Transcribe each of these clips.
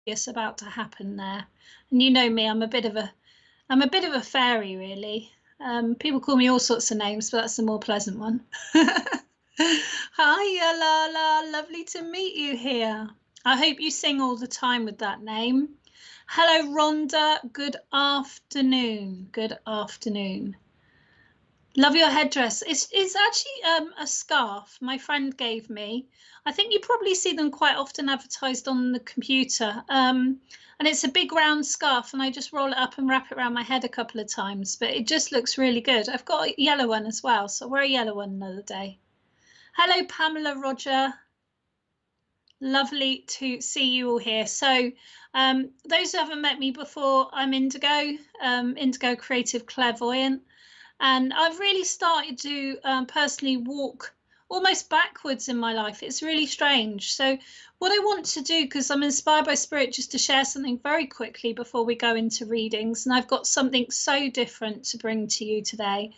is about to happen there. And you know me, I'm a bit of a fairy, really. People call me all sorts of names, but that's the more pleasant one. Hi, Lala. Lovely to meet you here. I hope you sing all the time with that name. Hello, Rhonda. Good afternoon. Good afternoon. Love your headdress. It's actually a scarf my friend gave me. I think you probably see them quite often advertised on the computer. And it's a big round scarf, and I just roll it up and wrap it around my head a couple of times. But it just looks really good. I've got a yellow one as well, so I'll wear a yellow one another day. Hello, Pamela, Roger. Lovely to see you all here. So, those who haven't met me before, I'm Indigo, Indigo Creative Clairvoyant. And I've really started to personally walk almost backwards in my life. It's really strange. So what I want to do, because I'm inspired by spirit, just to share something very quickly before we go into readings. And I've got something so different to bring to you today.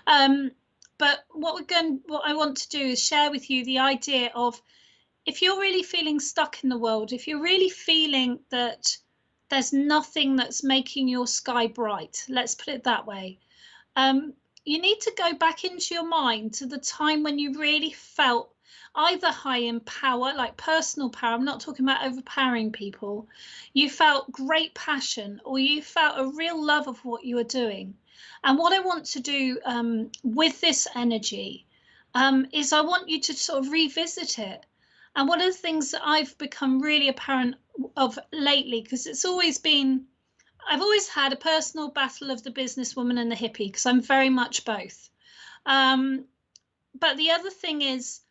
But what I want to do is share with you the idea of, if you're really feeling stuck in the world, if you're really feeling that there's nothing that's making your sky bright, let's put it that way, you need to go back into your mind to the time when you really felt either high in power, like personal power. I'm not talking about overpowering people. You felt great passion, or you felt a real love of what you were doing. And what I want to do with this energy is I want you to sort of revisit it. And one of the things that I've become really apparent of lately, because I've always had a personal battle of the businesswoman and the hippie, because I'm very much both. But the other thing is,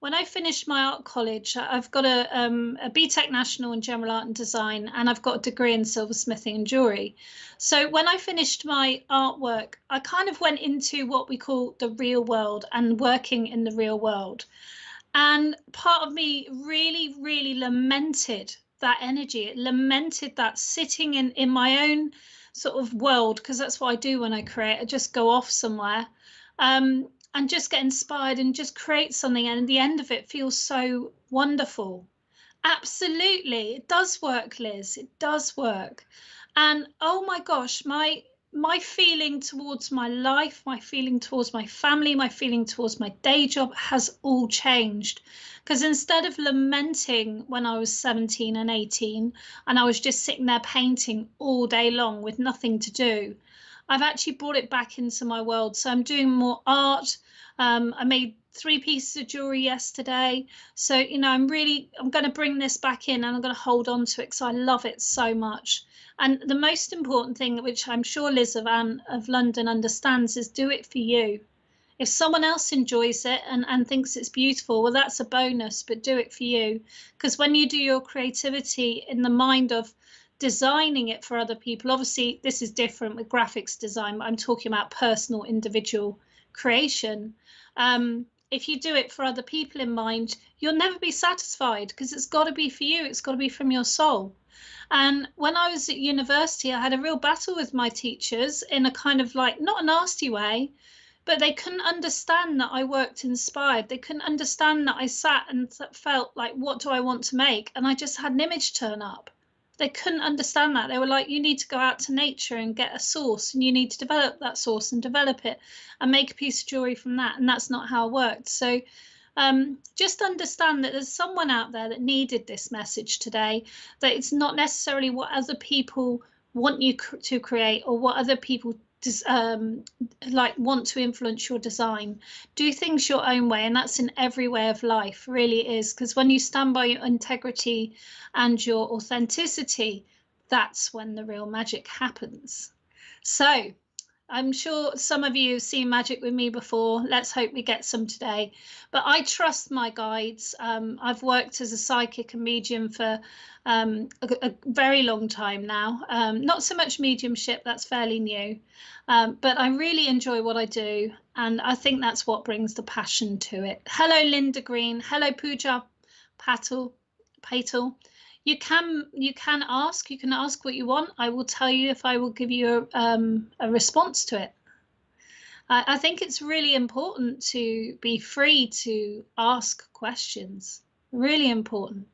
when I finished my art college, I've got a BTEC National in General Art and Design, and I've got a degree in silversmithing and jewelry. So when I finished my artwork, I kind of went into what we call the real world and working in the real world. And part of me really, really lamented that energy. It lamented that sitting in my own sort of world, because that's what I do when I create. I just go off somewhere and just get inspired and just create something. And at the end of it feels so wonderful. Absolutely. It does work, Liz. It does work. And oh my gosh, my feeling towards my life, my feeling towards my family, my feeling towards my day job has all changed. Because instead of lamenting when I was 17 and 18, and I was just sitting there painting all day long with nothing to do, I've actually brought it back into my world. So I'm doing more art. I made 3 pieces of jewelry yesterday. So, I'm going to bring this back in, and I'm going to hold on to it because I love it so much. And the most important thing, which I'm sure Liz of London understands, is do it for you. If someone else enjoys it and thinks it's beautiful, well, that's a bonus, but do it for you. Because when you do your creativity in the mind of designing it for other people, obviously this is different with graphics design, but I'm talking about personal individual creation. If you do it for other people in mind, you'll never be satisfied, because it's got to be for you. It's got to be from your soul. And when I was at university, I had a real battle with my teachers in a kind of like, not a nasty way, but they couldn't understand that I worked inspired. They couldn't understand that I sat and felt like, what do I want to make? And I just had an image turn up. They couldn't understand that. They were like, you need to go out to nature and get a source, and you need to develop that source and develop it and make a piece of jewelry from that. And that's not how it worked. So just understand that there's someone out there that needed this message today, that it's not necessarily what other people want you to create, or what other people want to influence your design. Do things your own way, and that's in every way of life, really is. Because when you stand by your integrity and your authenticity, that's when the real magic happens. So I'm sure some of you have seen magic with me before. Let's hope we get some today. But I trust my guides. I've worked as a psychic and medium for a very long time now. Not so much mediumship, that's fairly new. But I really enjoy what I do. And I think that's what brings the passion to it. Hello, Linda Green. Hello, Pooja Patel. You can ask what you want. I will tell you if I will give you a response to it. I think it's really important to be free to ask questions. Really important.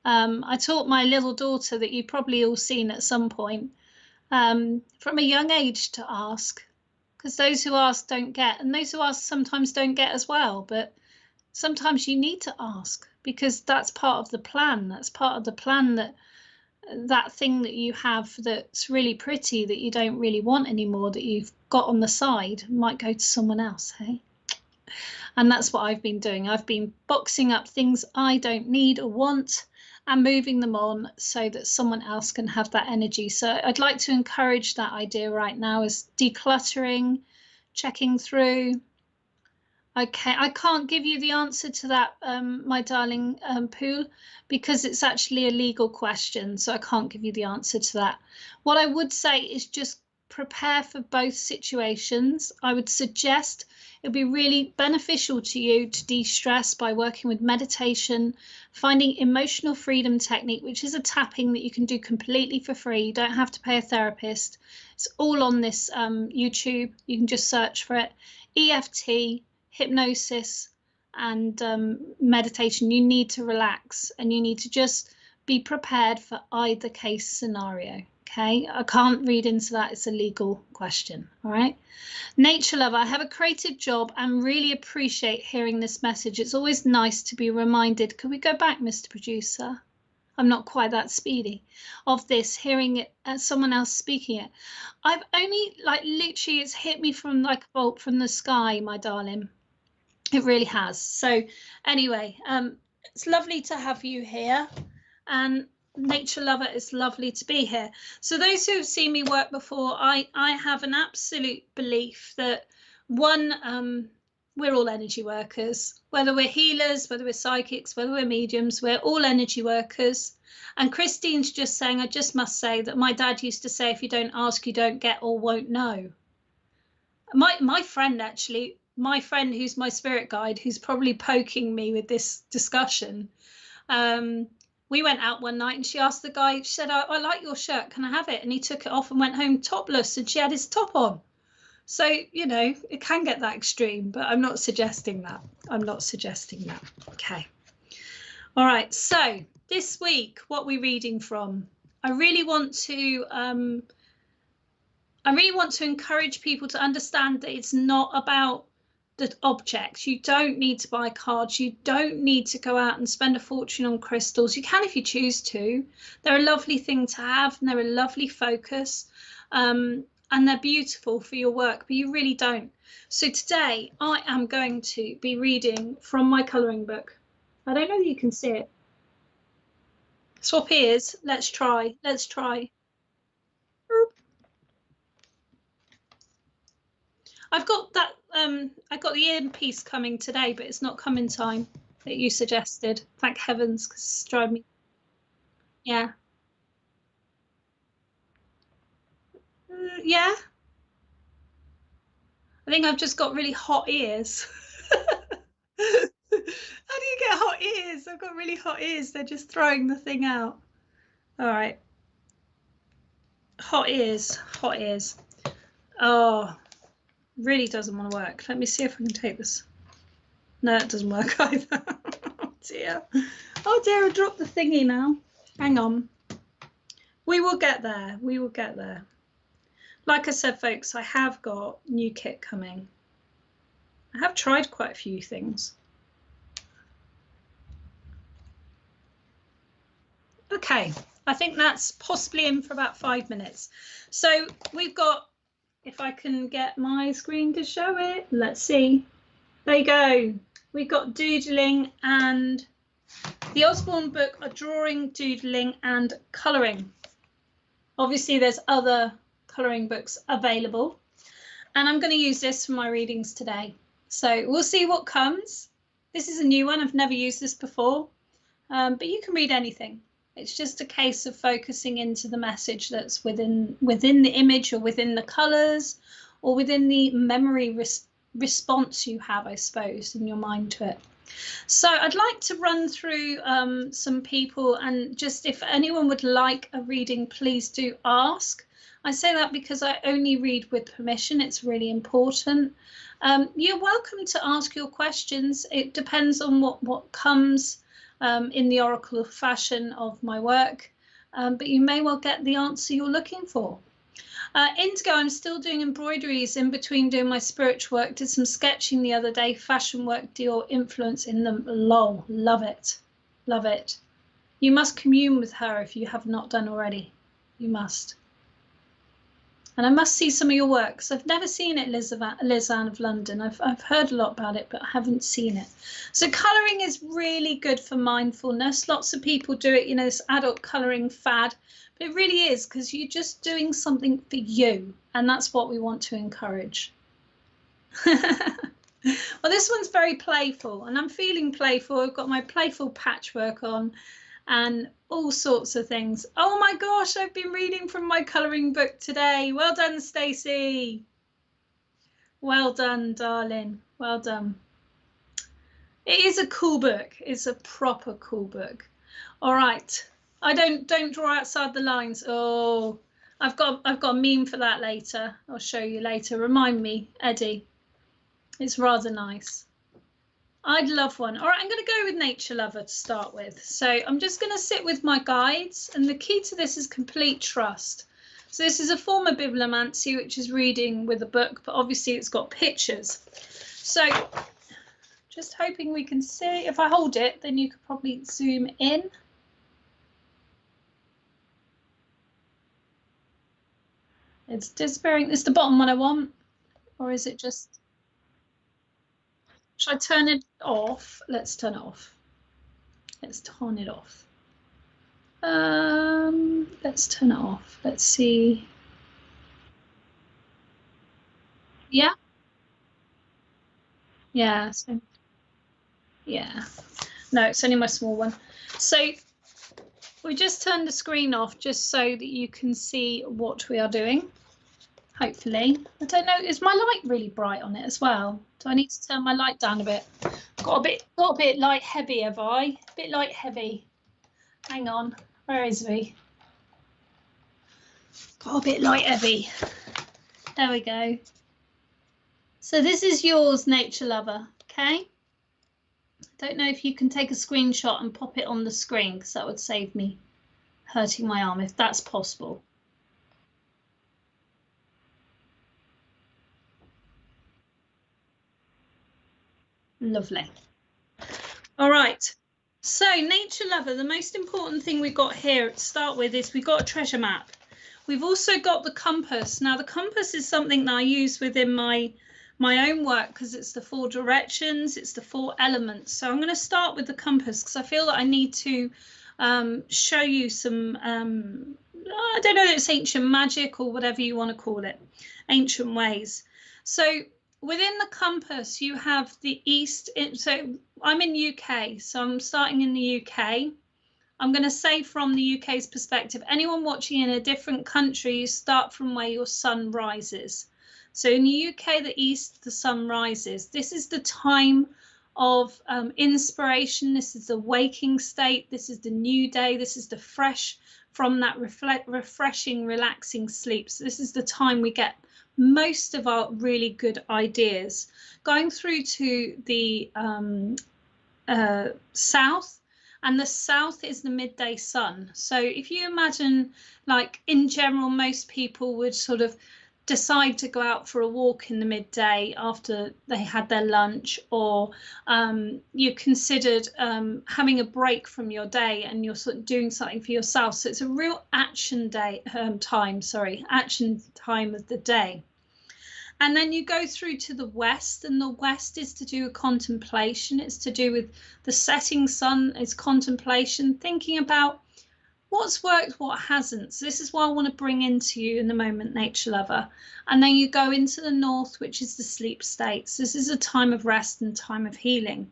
I taught my little daughter, that you've probably all seen at some point, from a young age to ask, because those who ask don't get, and those who ask sometimes don't get as well. But sometimes you need to ask, because that's part of the plan. That's part of the plan, that thing that you have that's really pretty, that you don't really want anymore, that you've got on the side, might go to someone else, hey? And that's what I've been doing. I've been boxing up things I don't need or want and moving them on so that someone else can have that energy. So I'd like to encourage that idea right now, is decluttering, checking through. Okay, I can't give you the answer to that, my darling Pool, because it's actually a legal question, so I can't give you the answer to that. What I would say is just prepare for both situations. I would suggest it would be really beneficial to you to de-stress by working with meditation, finding emotional freedom technique, which is a tapping that you can do completely for free. You don't have to pay a therapist. It's all on this YouTube. You can just search for it. EFT, hypnosis, and meditation. You need to relax, and you need to just be prepared for either case scenario. Okay, I can't read into that. It's a legal question. All right. Nature lover, I have a creative job and really appreciate hearing this message. It's always nice to be reminded. Could we go back, Mr. Producer? I'm not quite that speedy of this, hearing it as someone else speaking it. I've only, like, literally, it's hit me from like a bolt from the sky, my darling. It really has. So anyway, it's lovely to have you here, and Nature lover, it's lovely to be here. So those who have seen me work before, I have an absolute belief that, one, we're all energy workers, whether we're healers, whether we're psychics, whether we're mediums, we're all energy workers. And Christine's just saying, I just must say that my dad used to say, if you don't ask, you don't get or won't know. My friend, actually, my friend who's my spirit guide, who's probably poking me with this discussion, we went out one night and she asked the guy, she said, I like your shirt, can I have it? And he took it off and went home topless, and she had his top on. So, you know, it can get that extreme, but I'm not suggesting that. I'm not suggesting that. Okay. All right. So this week, what we're reading from, I really want to encourage people to understand that it's not about the objects. You don't need to buy cards. You don't need to go out and spend a fortune on crystals. You can if you choose to. They're a lovely thing to have, and they're a lovely focus. And they're beautiful for your work, but you really don't. So today I am going to be reading from my colouring book. I don't know if you can see it. Swap ears. Let's try. Let's try. I've got that. I got the earpiece coming today, but it's not come in time that you suggested. Thank heavens, because it's driving me. Yeah. Yeah. I think I've just got really hot ears. How do you get hot ears? I've got really hot ears. They're just throwing the thing out. All right. Hot ears. Hot ears. Oh, really doesn't want to work. Let me see if I can take this. No, it doesn't work either. Oh dear. Oh dear, I dropped the thingy now. Hang on. We will get there. We will get there. Like I said, folks, I have got new kit coming. I have tried quite a few things. Okay, I think that's possibly in for about 5 minutes. So we've got, if I can get my screen to show it, let's see. There you go. We've got doodling, and the Osborne book are drawing, doodling, and colouring. Obviously, there's other colouring books available, and I'm going to use this for my readings today. So we'll see what comes. This is a new one. I've never used this before, but you can read anything. It's just a case of focusing into the message that's within the image, or within the colours, or within the memory response you have, I suppose, in your mind to it. So I'd like to run through some people, and just if anyone would like a reading, please do ask. I say that because I only read with permission. It's really important. You're welcome to ask your questions. It depends on what comes. in the oracle fashion of my work, but you may well get the answer you're looking for. Indigo, I'm still doing embroideries in between doing my spiritual work. Did some sketching the other day, fashion work, Dior influence in them. Lol, love it, love it. You must commune with her if you have not done already. You must. And I must see some of your work, because I've never seen it, Liz Ann of London. I've heard a lot about it, but I haven't seen it. So colouring is really good for mindfulness. Lots of people do it, you know, this adult colouring fad. But it really is, because you're just doing something for you. And that's what we want to encourage. Well, this one's very playful, and I'm feeling playful. I've got my playful patchwork on and all sorts of things. Oh my gosh, I've been reading from my colouring book today. Well done, Stacey. Well done, darling. Well done. It is a cool book. It's a proper cool book. All right. Don't draw outside the lines. Oh, I've got a meme for that later. I'll show you later. Remind me, Eddie. It's rather nice. I'd love one. All right, I'm going to go with Nature Lover to start with. So I'm just going to sit with my guides, and the key to this is complete trust. So this is a form of bibliomancy, which is reading with a book, but obviously it's got pictures. So just hoping we can see. If I hold it, then you could probably zoom in. It's disappearing. It's the bottom one I want, or is it just... Should I turn it off? Let's turn it off. Let's turn it off. Let's turn it off. Let's see. Yeah. Yeah. So, yeah. No, it's only my small one. So we just turned the screen off just so that you can see what we are doing. Hopefully. I don't know, is my light really bright on it as well? Do I need to turn my light down a bit? Got a bit light heavy, have I? A bit light heavy. Hang on, where is we? Got a bit light heavy. There we go. So this is yours, Nature Lover, okay? Don't know if you can take a screenshot and pop it on the screen, because that would save me hurting my arm, if that's possible. Lovely. All right. So Nature Lover, the most important thing we've got here to start with is we've got a treasure map. We've also got the compass. Now the compass is something that I use within my own work, because it's the 4 directions, it's the 4 elements. So I'm going to start with the compass, because I feel that I need to show you some, I don't know if it's ancient magic or whatever you want to call it, ancient ways. So within the compass, you have the east. So I'm in UK, so I'm starting in the UK. I'm going to say from the UK's perspective, anyone watching in a different country, you start from where your sun rises. So in the UK, the east, the sun rises. This is the time of inspiration. This is the waking state. This is the new day. This is the fresh from that refreshing, relaxing sleep. So this is the time we get most of our really good ideas. Going through to the south, and the south is the midday sun. So if you imagine, like in general, most people would sort of decide to go out for a walk in the midday after they had their lunch, or you considered having a break from your day and you're sort of doing something for yourself. So it's a real action action time of the day. And then you go through to the west, and the west is to do with contemplation. It's to do with the setting sun. It's contemplation, thinking about what's worked, what hasn't. So this is what I want to bring into you in the moment, Nature Lover. And then you go into the north, which is the sleep states. This is a time of rest and time of healing.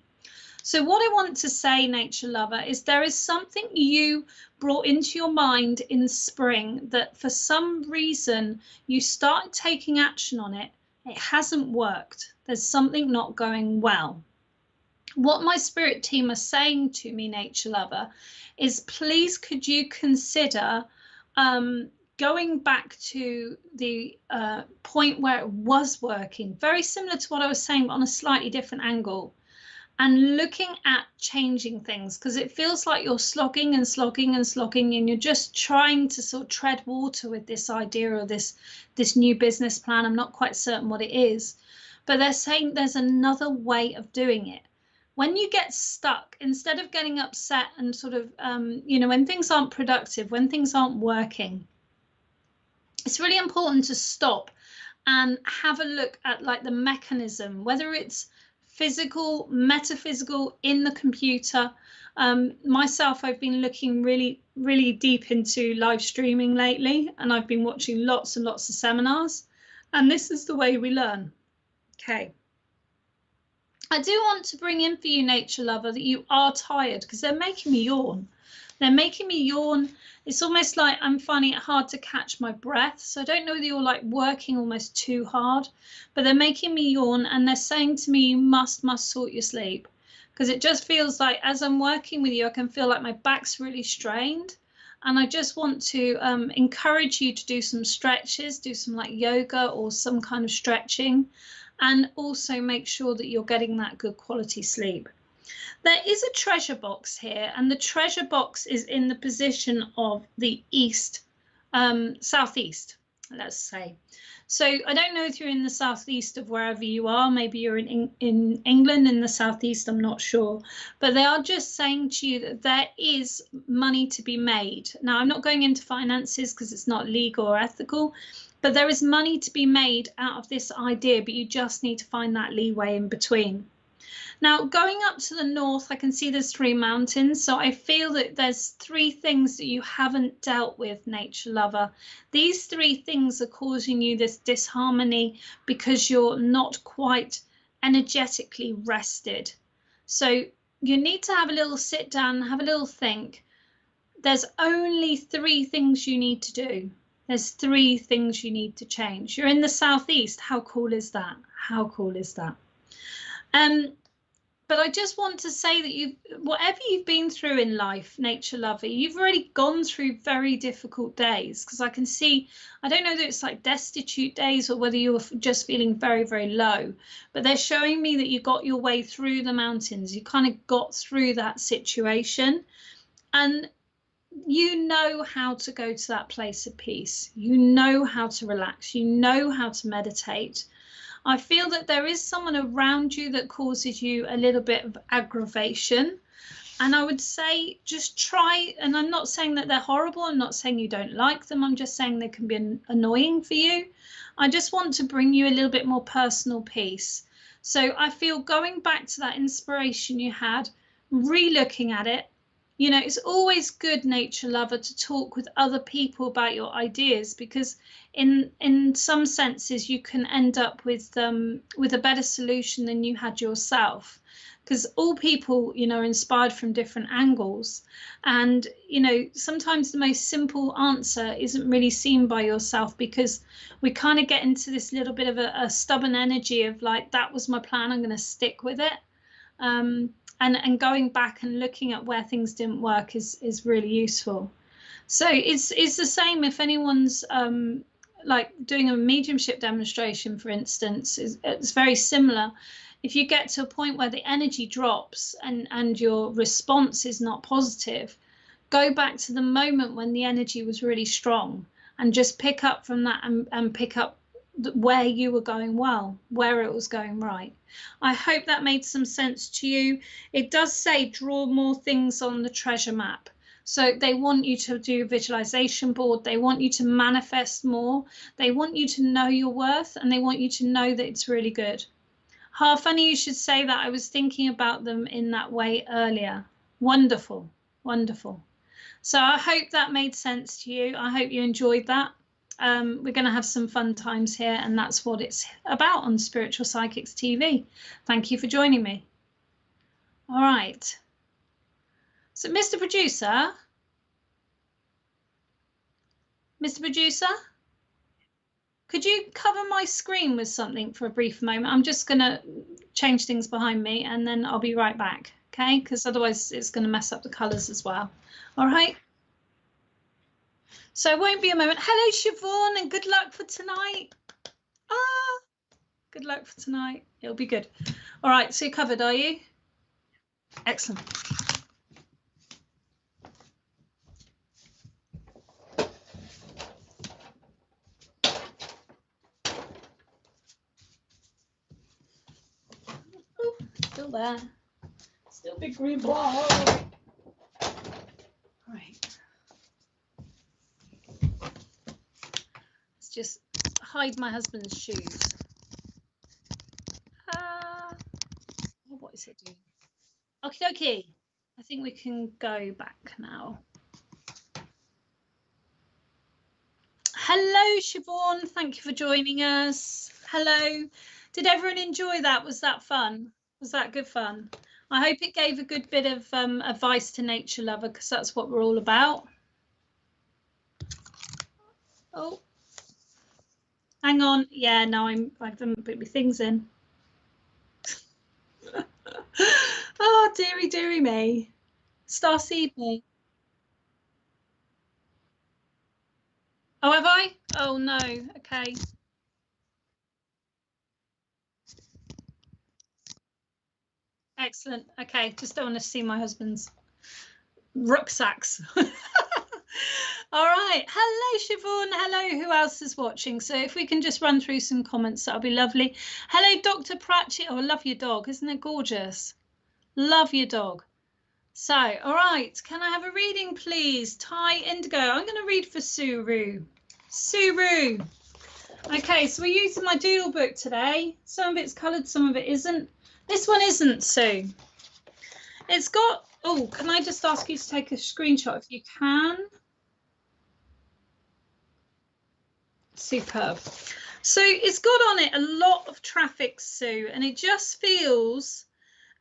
So what I want to say, Nature Lover, is there is something you brought into your mind in spring that for some reason you started taking action on it. It hasn't worked. There's something not going well. What my spirit team are saying to me, Nature Lover, is please could you consider going back to the point where it was working, very similar to what I was saying, but on a slightly different angle. and looking at changing things, because it feels like you're slogging and slogging and slogging, and you're just trying to sort of tread water with this idea or this new business plan. I'm not quite certain what it is, but they're saying there's another way of doing it. When you get stuck, instead of getting upset and sort of, you know, when things aren't productive, when things aren't working, it's really important to stop and have a look at like the mechanism, whether it's physical, metaphysical, in the computer. Myself, I've been looking really deep into live streaming lately, and I've been watching lots and lots of seminars, and this is the way we learn. Okay. I do want to bring in for you, nature lover, that you are tired, because they're making me yawn. They're making me yawn. It's almost like I'm finding it hard to catch my breath. So I don't know whether you're like working almost too hard, but they're making me yawn, and they're saying to me, you must sort your sleep, because it just feels like as I'm working with you, I can feel like my back's really strained. And I just want to encourage you to do some stretches, do some like yoga or some kind of stretching, and also make sure that you're getting that good quality sleep. There is a treasure box here, and the treasure box is in the position of the east, southeast, let's say. So I don't know if you're in the southeast of wherever you are. Maybe you're in England, in the southeast, I'm not sure. But they are just saying to you that there is money to be made. Now, I'm not going into finances because it's not legal or ethical, but there is money to be made out of this idea, but you just need to find that leeway in between. Now, going up to the north, I can see there's 3 mountains. So I feel that there's 3 things that you haven't dealt with, nature lover. These 3 things are causing you this disharmony because you're not quite energetically rested. So you need to have a little sit down, have a little think. There's only 3 things you need to do. There's 3 things you need to change. You're in the southeast. How cool is that? How cool is that? But I just want to say that whatever you've been through in life, nature lover, you've already gone through very difficult days, because I can see, I don't know that it's like destitute days or whether you're just feeling very low, but they're showing me that you got your way through the mountains. You kind of got through that situation, and you know how to go to that place of peace. You know how to relax. You know how to meditate. I feel that there is someone around you that causes you a little bit of aggravation. And I would say just try, and I'm not saying that they're horrible. I'm not saying you don't like them. I'm just saying they can be annoying for you. I just want to bring you a little bit more personal peace. So I feel going back to that inspiration you had, re-looking at it. You know, it's always good, nature lover, to talk with other people about your ideas, because in some senses you can end up with a better solution than you had yourself, because all people, you know, are inspired from different angles. And, you know, sometimes the most simple answer isn't really seen by yourself, because we kind of get into this little bit of a stubborn energy of like, that was my plan, I'm going to stick with it. And going back and looking at where things didn't work is really useful. So it's the same if anyone's like doing a mediumship demonstration, for instance. It's very similar. If you get to a point where the energy drops and your response is not positive, go back to the moment when the energy was really strong and just pick up from that and pick up where you were going well, where it was going right. I hope that made some sense to you. It does say draw more things on the treasure map. So they want you to do a visualization board. They want you to manifest more. They want you to know your worth, and they want you to know that it's really good. Funny you should say that. I was thinking about them in that way earlier. Wonderful, wonderful. So I hope that made sense to you. I hope you enjoyed that. We're going to have some fun times here, and that's what it's about on Spiritual Psychics TV. Thank you for joining me. All right. So, Mr. Producer, could you cover my screen with something for a brief moment? I'm just going to change things behind me, and then I'll be right back, okay? Because otherwise it's going to mess up the colours as well. All right. So it won't be a moment. Hello, Siobhan, and good luck for tonight. Good luck for tonight. It'll be good. All right, so you're covered, are you? Excellent. Ooh, still there. Still big green ball. Right. Let's just hide my husband's shoes. What is it doing? Okie dokie. I think we can go back now. Hello, Siobhan. Thank you for joining us. Hello. Did everyone enjoy that? Was that fun? Was that good fun? I hope it gave a good bit of advice to nature lover, because that's what we're all about. Oh, hang on. Yeah, no, I haven't put my things in. Oh, dearie me. Starseed me. Oh, have I? Oh, no. Okay. Excellent. Okay, just don't want to see my husband's rucksacks. All right. Hello, Siobhan. Hello. Who else is watching? So if we can just run through some comments, that'll be lovely. Hello, Dr. Pratchett. Oh, I love your dog. Isn't it gorgeous? Love your dog. So, all right. Can I have a reading, please? Ty Indigo. I'm going to read for Suru. Suru. Okay, so we're using my doodle book today. Some of it's coloured, some of it isn't. This one isn't, Sue. It's got, oh, can I just ask you to take a screenshot if you can? Superb. So it's got on it a lot of traffic, Sue, and it just feels,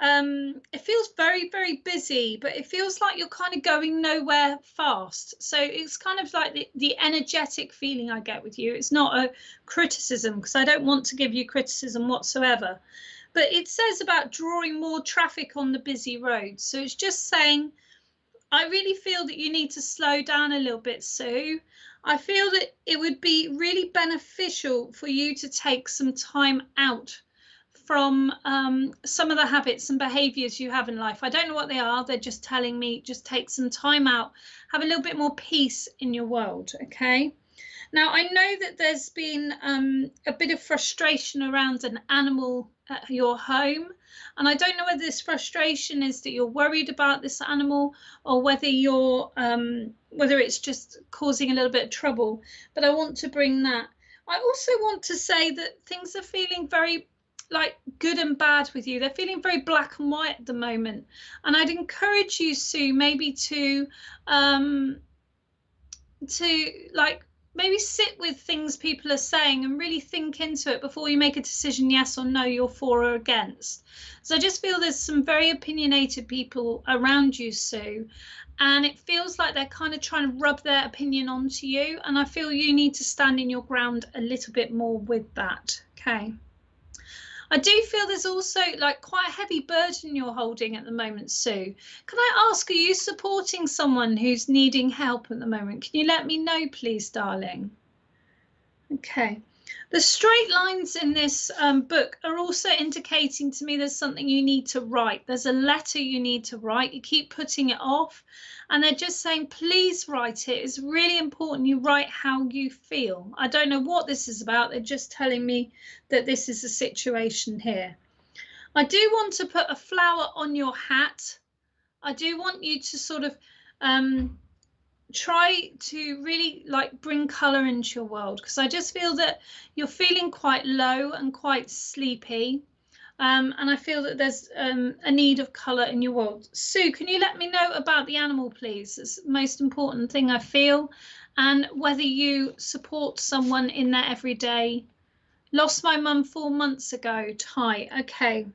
it feels very, very busy, but it feels like you're kind of going nowhere fast. So it's kind of like the energetic feeling I get with you. It's not a criticism, because I don't want to give you criticism whatsoever. But it says about drawing more traffic on the busy roads. So it's just saying, I really feel that you need to slow down a little bit, Sue. I feel that it would be really beneficial for you to take some time out from some of the habits and behaviours you have in life. I don't know what they are. They're just telling me just take some time out, have a little bit more peace in your world, okay? Now, I know that there's been a bit of frustration around an animal at your home, and I don't know whether this frustration is that you're worried about this animal, or whether you're whether it's just causing a little bit of trouble, but I want to bring that. I also want to say that things are feeling very like good and bad with you. They're feeling very black and white at the moment, and I'd encourage you, Sue, maybe to like maybe sit with things people are saying and really think into it before you make a decision, yes or no, you're for or against. So I just feel there's some very opinionated people around you, Sue, and it feels like they're kind of trying to rub their opinion onto you, and I feel you need to stand in your ground a little bit more with that, okay? I do feel there's also like quite a heavy burden you're holding at the moment, Sue. Can I ask, are you supporting someone who's needing help at the moment? Can you let me know, please, darling? Okay. The straight lines in this book are also indicating to me there's something you need to write. There's a letter you need to write. You keep putting it off, and they're just saying, please write it. It's really important you write how you feel. I don't know what this is about. They're just telling me that this is a situation here. I do want to put a flower on your hat. I do want you to sort of try to really like bring color into your world, because I just feel that you're feeling quite low and quite sleepy, and I feel that there's a need of color in your world. Sue, can you let me know about the animal, please? It's the most important thing I feel, and whether you support someone in their everyday. Lost my mum 4 months ago. Ty. Okay,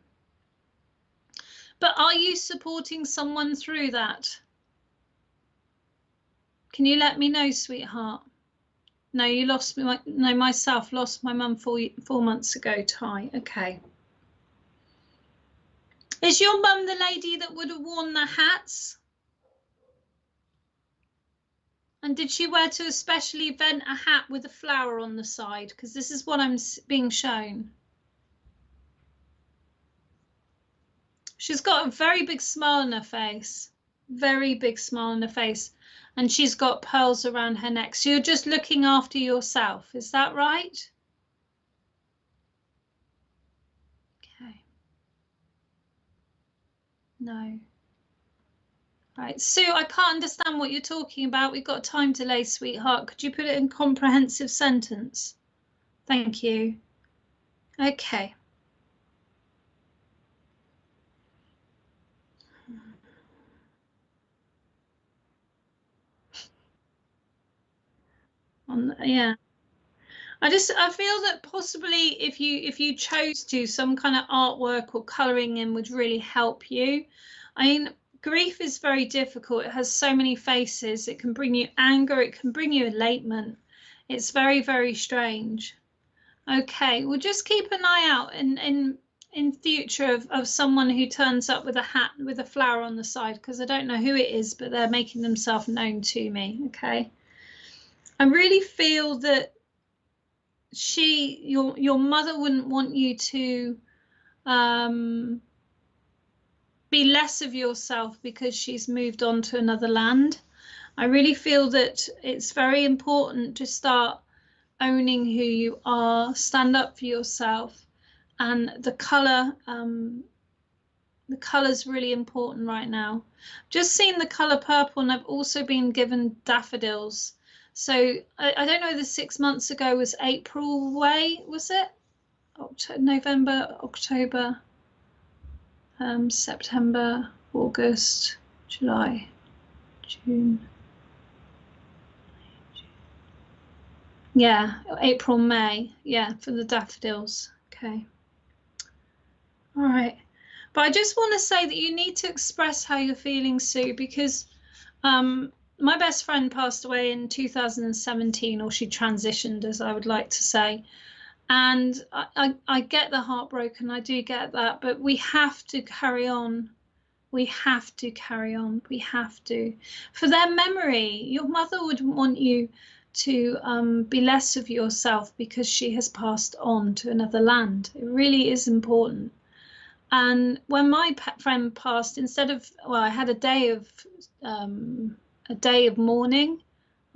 but are you supporting someone through that? Can you let me know, sweetheart? No, you lost me. No, myself lost my mum 4 months ago, Ty. Okay. Is your mum the lady that would have worn the hats? And did she wear to a special event a hat with a flower on the side? Because this is what I'm being shown. She's got a very big smile on her face, very big smile on her face, and she's got pearls around her neck. So you're just looking after yourself. Is that right? Okay. No. Right, Sue, I can't understand what you're talking about. We've got a time delay, sweetheart. Could you put it in comprehensive sentence? Thank you. Okay. Yeah. I feel that possibly if you chose to, some kind of artwork or colouring in would really help you. I mean, grief is very difficult. It has so many faces. It can bring you anger. It can bring you elation. It's very, very strange. Okay, well, just keep an eye out in future of someone who turns up with a hat with a flower on the side, because I don't know who it is, but they're making themselves known to me. Okay. I really feel that your mother wouldn't want you to be less of yourself because she's moved on to another land. I really feel that it's very important to start owning who you are, stand up for yourself, and the color's really important right now. Just seen the color purple, and I've also been given daffodils. So I don't know, the 6 months ago was April way, was it? November, October, September, August, July, June. Yeah, April, May. Yeah, for the daffodils. Okay. All right. But I just want to say that you need to express how you're feeling, Sue, because my best friend passed away in 2017, or she transitioned, as I would like to say. And I get the heartbroken, I do get that, but we have to carry on. We have to carry on. We have to. For their memory, your mother would want you to be less of yourself because she has passed on to another land. It really is important. And when my friend passed, instead of, well, I had a day of mourning.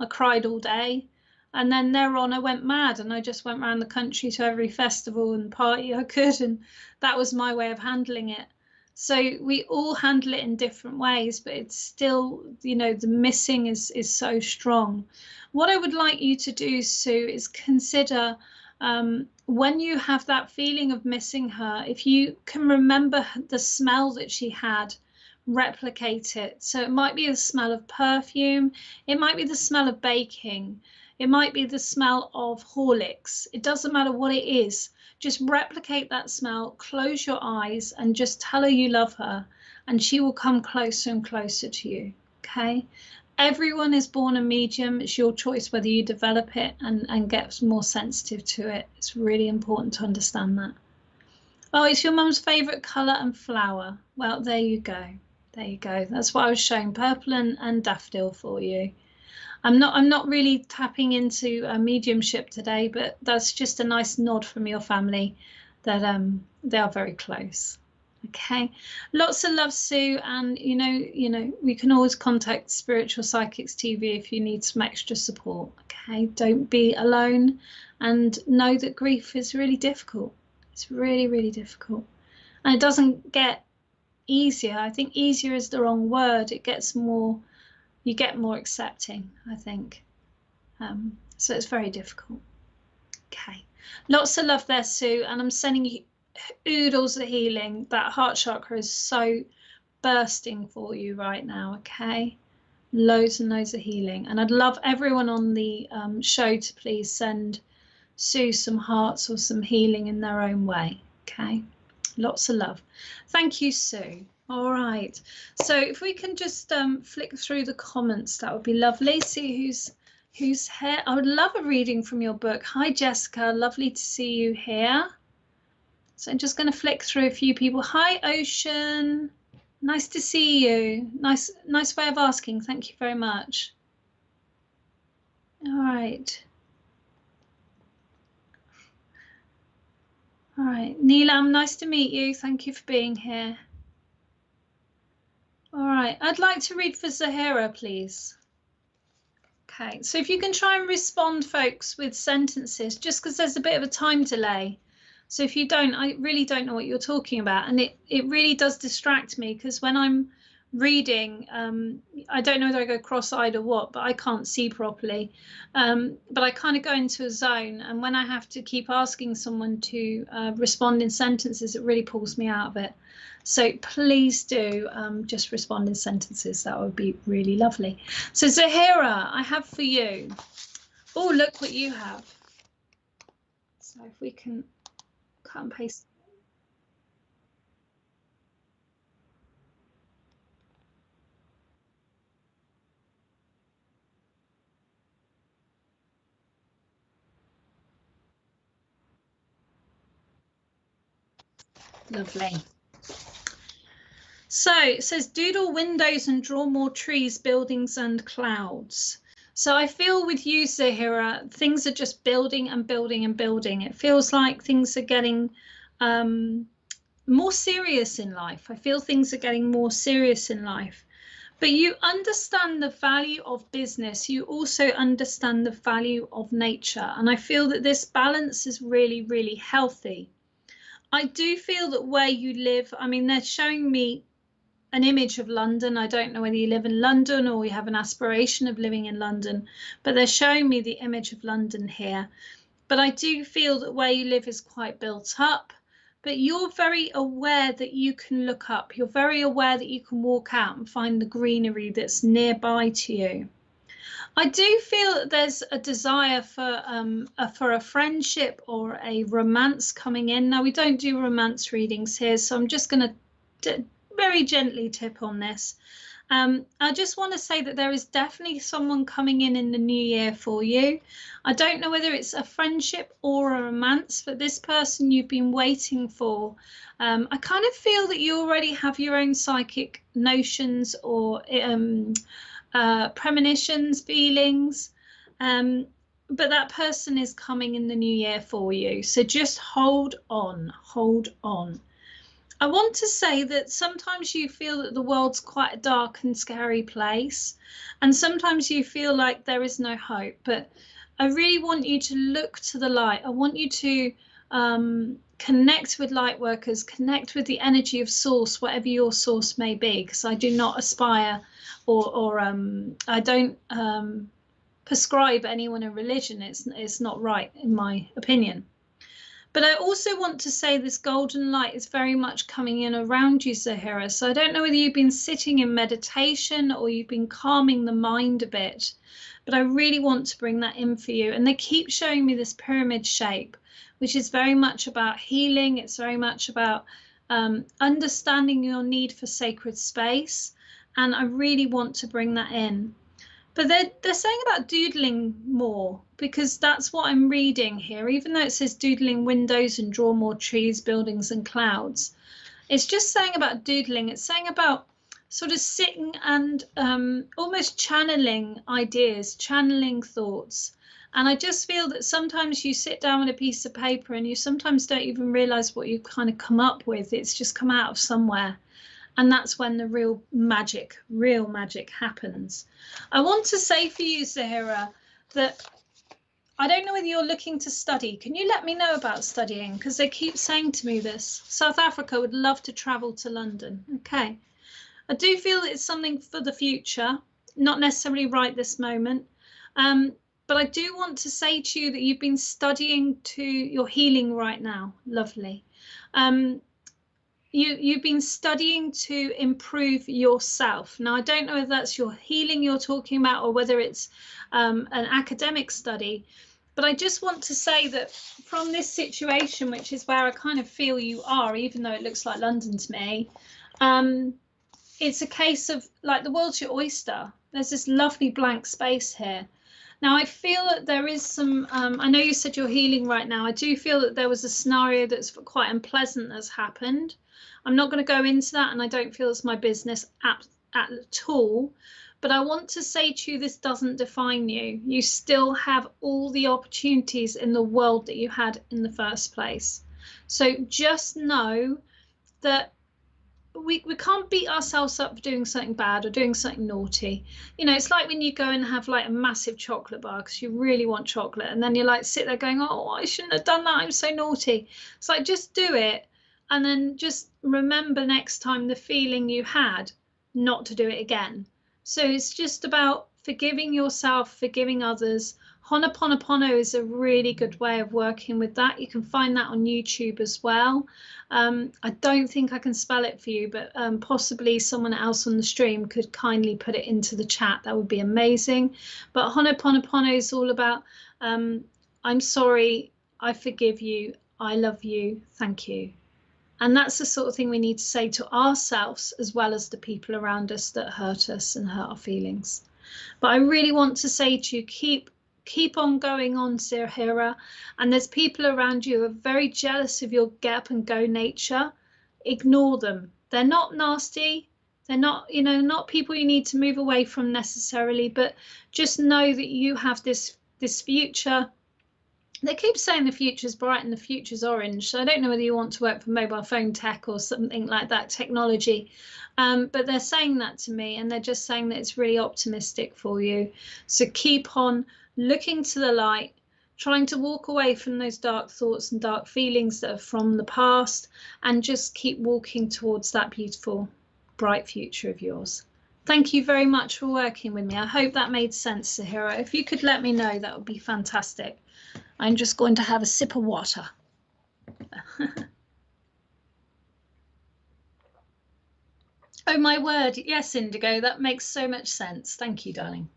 I cried all day. And then thereon I went mad, and I just went around the country to every festival and party I could. And that was my way of handling it. So we all handle it in different ways, but it's still, the missing is so strong. What I would like you to do, Sue, is consider when you have that feeling of missing her, if you can remember the smell that she had, replicate it. So it might be the smell of perfume, it might be the smell of baking, it might be the smell of Horlicks. It doesn't matter what it is. Just replicate that smell, close your eyes, and just tell her you love her, and she will come closer and closer to you. Okay? Everyone is born a medium. It's your choice whether you develop it and get more sensitive to it. It's really important to understand that. Oh, it's your mum's favourite colour and flower. Well, there you go. There you go. That's what I was showing, purple and daffodil for you. I'm not really tapping into a mediumship today, but that's just a nice nod from your family that they are very close. Okay, lots of love, Sue, and we can always contact Spiritual Psychics TV if you need some extra support. Okay, don't be alone, and know that grief is really difficult. It's really, really difficult, and it doesn't get easier. I think easier is the wrong word. It gets more. You get more accepting, I think. So it's very difficult. Okay, lots of love there, Sue, and I'm sending you oodles of healing. That heart chakra is so bursting for you right now. Okay, loads and loads of healing, and I'd love everyone on the show to please send Sue some hearts or some healing in their own way. Okay, lots of love. Thank you, Sue. All right, so if we can just flick through the comments, that would be lovely. See who's here. I would love a reading from your book. Hi, Jessica, lovely to see you here. So I'm just going to flick through a few people. Hi, Ocean, nice to see you. Nice way of asking. Thank you very much. All right. All right, Neelam, nice to meet you. Thank you for being here. All right, I'd like to read for Zahira, please. Okay, so if you can try and respond, folks, with sentences, just because there's a bit of a time delay. So if you don't, I really don't know what you're talking about. And it really does distract me, because when I'm reading, I don't know whether I go cross-eyed or what, but I can't see properly. But I kind of go into a zone. And when I have to keep asking someone to respond in sentences, it really pulls me out of it. So please do just respond in sentences. That would be really lovely. So Zahira, I have for you. Oh, look what you have. So if we can cut and paste. Lovely. So it says doodle windows and draw more trees, buildings and clouds. So I feel with you, Zahira, things are just building and building and building. It feels like things are getting more serious in life. I feel things are getting more serious in life. But you understand the value of business. You also understand the value of nature. And I feel that this balance is really, really healthy. I do feel that where you live, I mean, they're showing me an image of London. I don't know whether you live in London or you have an aspiration of living in London, but they're showing me the image of London here. But I do feel that where you live is quite built up, but you're very aware that you can look up. You're very aware that you can walk out and find the greenery that's nearby to you. I do feel that there's a desire for a friendship or a romance coming in. Now, we don't do romance readings here, so I'm just going to very gently tip on this. I just want to say that there is definitely someone coming in the new year for you. I don't know whether it's a friendship or a romance, but this person you've been waiting for. I kind of feel that you already have your own psychic notions or premonitions, feelings, but that person is coming in the new year for you. So just hold on, hold on. I want to say that sometimes you feel that the world's quite a dark and scary place, and sometimes you feel like there is no hope, but I really want you to look to the light. I want you to connect with light workers, connect with the energy of source, whatever your source may be, because I do not aspire or I don't prescribe anyone a religion. It's not right, in my opinion. But I also want to say this golden light is very much coming in around you, Zahira. So I don't know whether you've been sitting in meditation or you've been calming the mind a bit, but I really want to bring that in for you. And they keep showing me this pyramid shape, which is very much about healing. It's very much about understanding your need for sacred space. And I really want to bring that in. But they're saying about doodling more, because that's what I'm reading here. Even though it says doodling windows and draw more trees, buildings and clouds, it's just saying about doodling. It's saying about sort of sitting and almost channeling ideas, channeling thoughts. And I just feel that sometimes you sit down with a piece of paper and you sometimes don't even realize what you've kind of come up with. It's just come out of somewhere. And that's when the real magic happens. I want to say for you, Zahira, that I don't know whether you're looking to study. Can you let me know about studying? Because they keep saying to me this. South Africa would love to travel to London. Okay. I do feel it's something for the future, not necessarily right this moment. But I do want to say to you that you've been studying to your healing right now. Lovely. You've been studying to improve yourself. Now, I don't know if that's your healing you're talking about or whether it's an academic study, but I just want to say that from this situation, which is where I kind of feel you are, even though it looks like London to me, it's a case of like the world's your oyster. There's this lovely blank space here. Now, I feel that there is some, I know you said you're healing right now. I do feel that there was a scenario that's quite unpleasant that's happened. I'm not going to go into that, and I don't feel it's my business at all. But I want to say to you, this doesn't define you. You still have all the opportunities in the world that you had in the first place. So just know that we can't beat ourselves up for doing something bad or doing something naughty. You know, it's like when you go and have like a massive chocolate bar because you really want chocolate, and then you like sit there going, oh, I shouldn't have done that, I'm so naughty. It's like, just do it, and then just remember next time the feeling you had, not to do it again. So it's just about forgiving yourself, forgiving others. Honoponopono is a really good way of working with that. You can find that on YouTube as well. I don't think I can spell it for you, but possibly someone else on the stream could kindly put it into the chat. That would be amazing. But Honoponopono is all about, I'm sorry, I forgive you, I love you, thank you. And that's the sort of thing we need to say to ourselves as well as the people around us that hurt us and hurt our feelings. But I really want to say to you, keep on going on, Sirhira. And there's people around you who are very jealous of your get up and go nature. Ignore them. They're not nasty. They're not, you know, not people you need to move away from necessarily, but just know that you have this future. They keep saying the future's bright and the future's orange. So I don't know whether you want to work for mobile phone tech or something like that, technology. But they're saying that to me, and they're just saying that it's really optimistic for you. So keep on looking to the light, trying to walk away from those dark thoughts and dark feelings that are from the past, and just keep walking towards that beautiful, bright future of yours. Thank you very much for working with me. I hope that made sense, Sahira. If you could let me know, that would be fantastic. I'm just going to have a sip of water. Oh, my word. Yes, Indigo, that makes so much sense. Thank you, darling.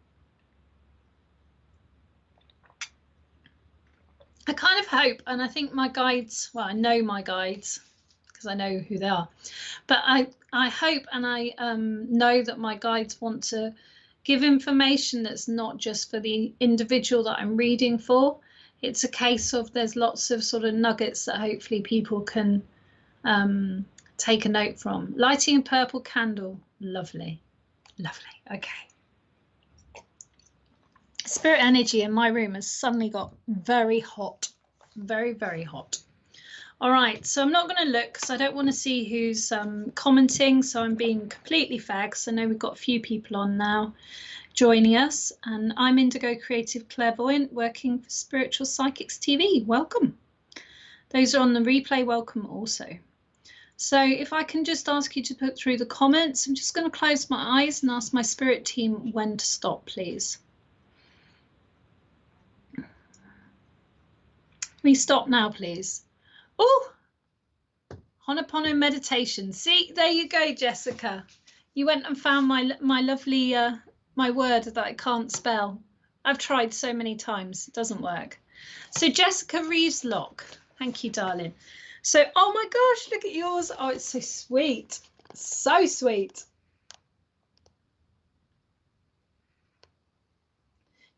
I kind of hope, and I think my guides, well, I know my guides because I know who they are, but I hope and I know that my guides want to give information that's not just for the individual that I'm reading for. It's a case of there's lots of sort of nuggets that hopefully people can take a note from. Lighting a purple candle. Lovely. Lovely. Okay. Spirit energy in my room has suddenly got very hot. Very, very hot. All right. So I'm not going to look because I don't want to see who's commenting. So I'm being completely fair because I know we've got a few people on now joining us, and I'm Indigo Creative Clairvoyant working for Spiritual Psychics TV. Welcome. Those are on the replay. Welcome also. So if I can just ask you to put through the comments, I'm just going to close my eyes and ask my spirit team when to stop, please. Can we stop now, please? Oh, Honopono meditation. See, there you go, Jessica. You went and found my lovely my word that I can't spell. I've tried so many times, it doesn't work. So Jessica Reeves Locke, thank you, darling. So, oh my gosh, look at yours. Oh, it's so sweet, so sweet.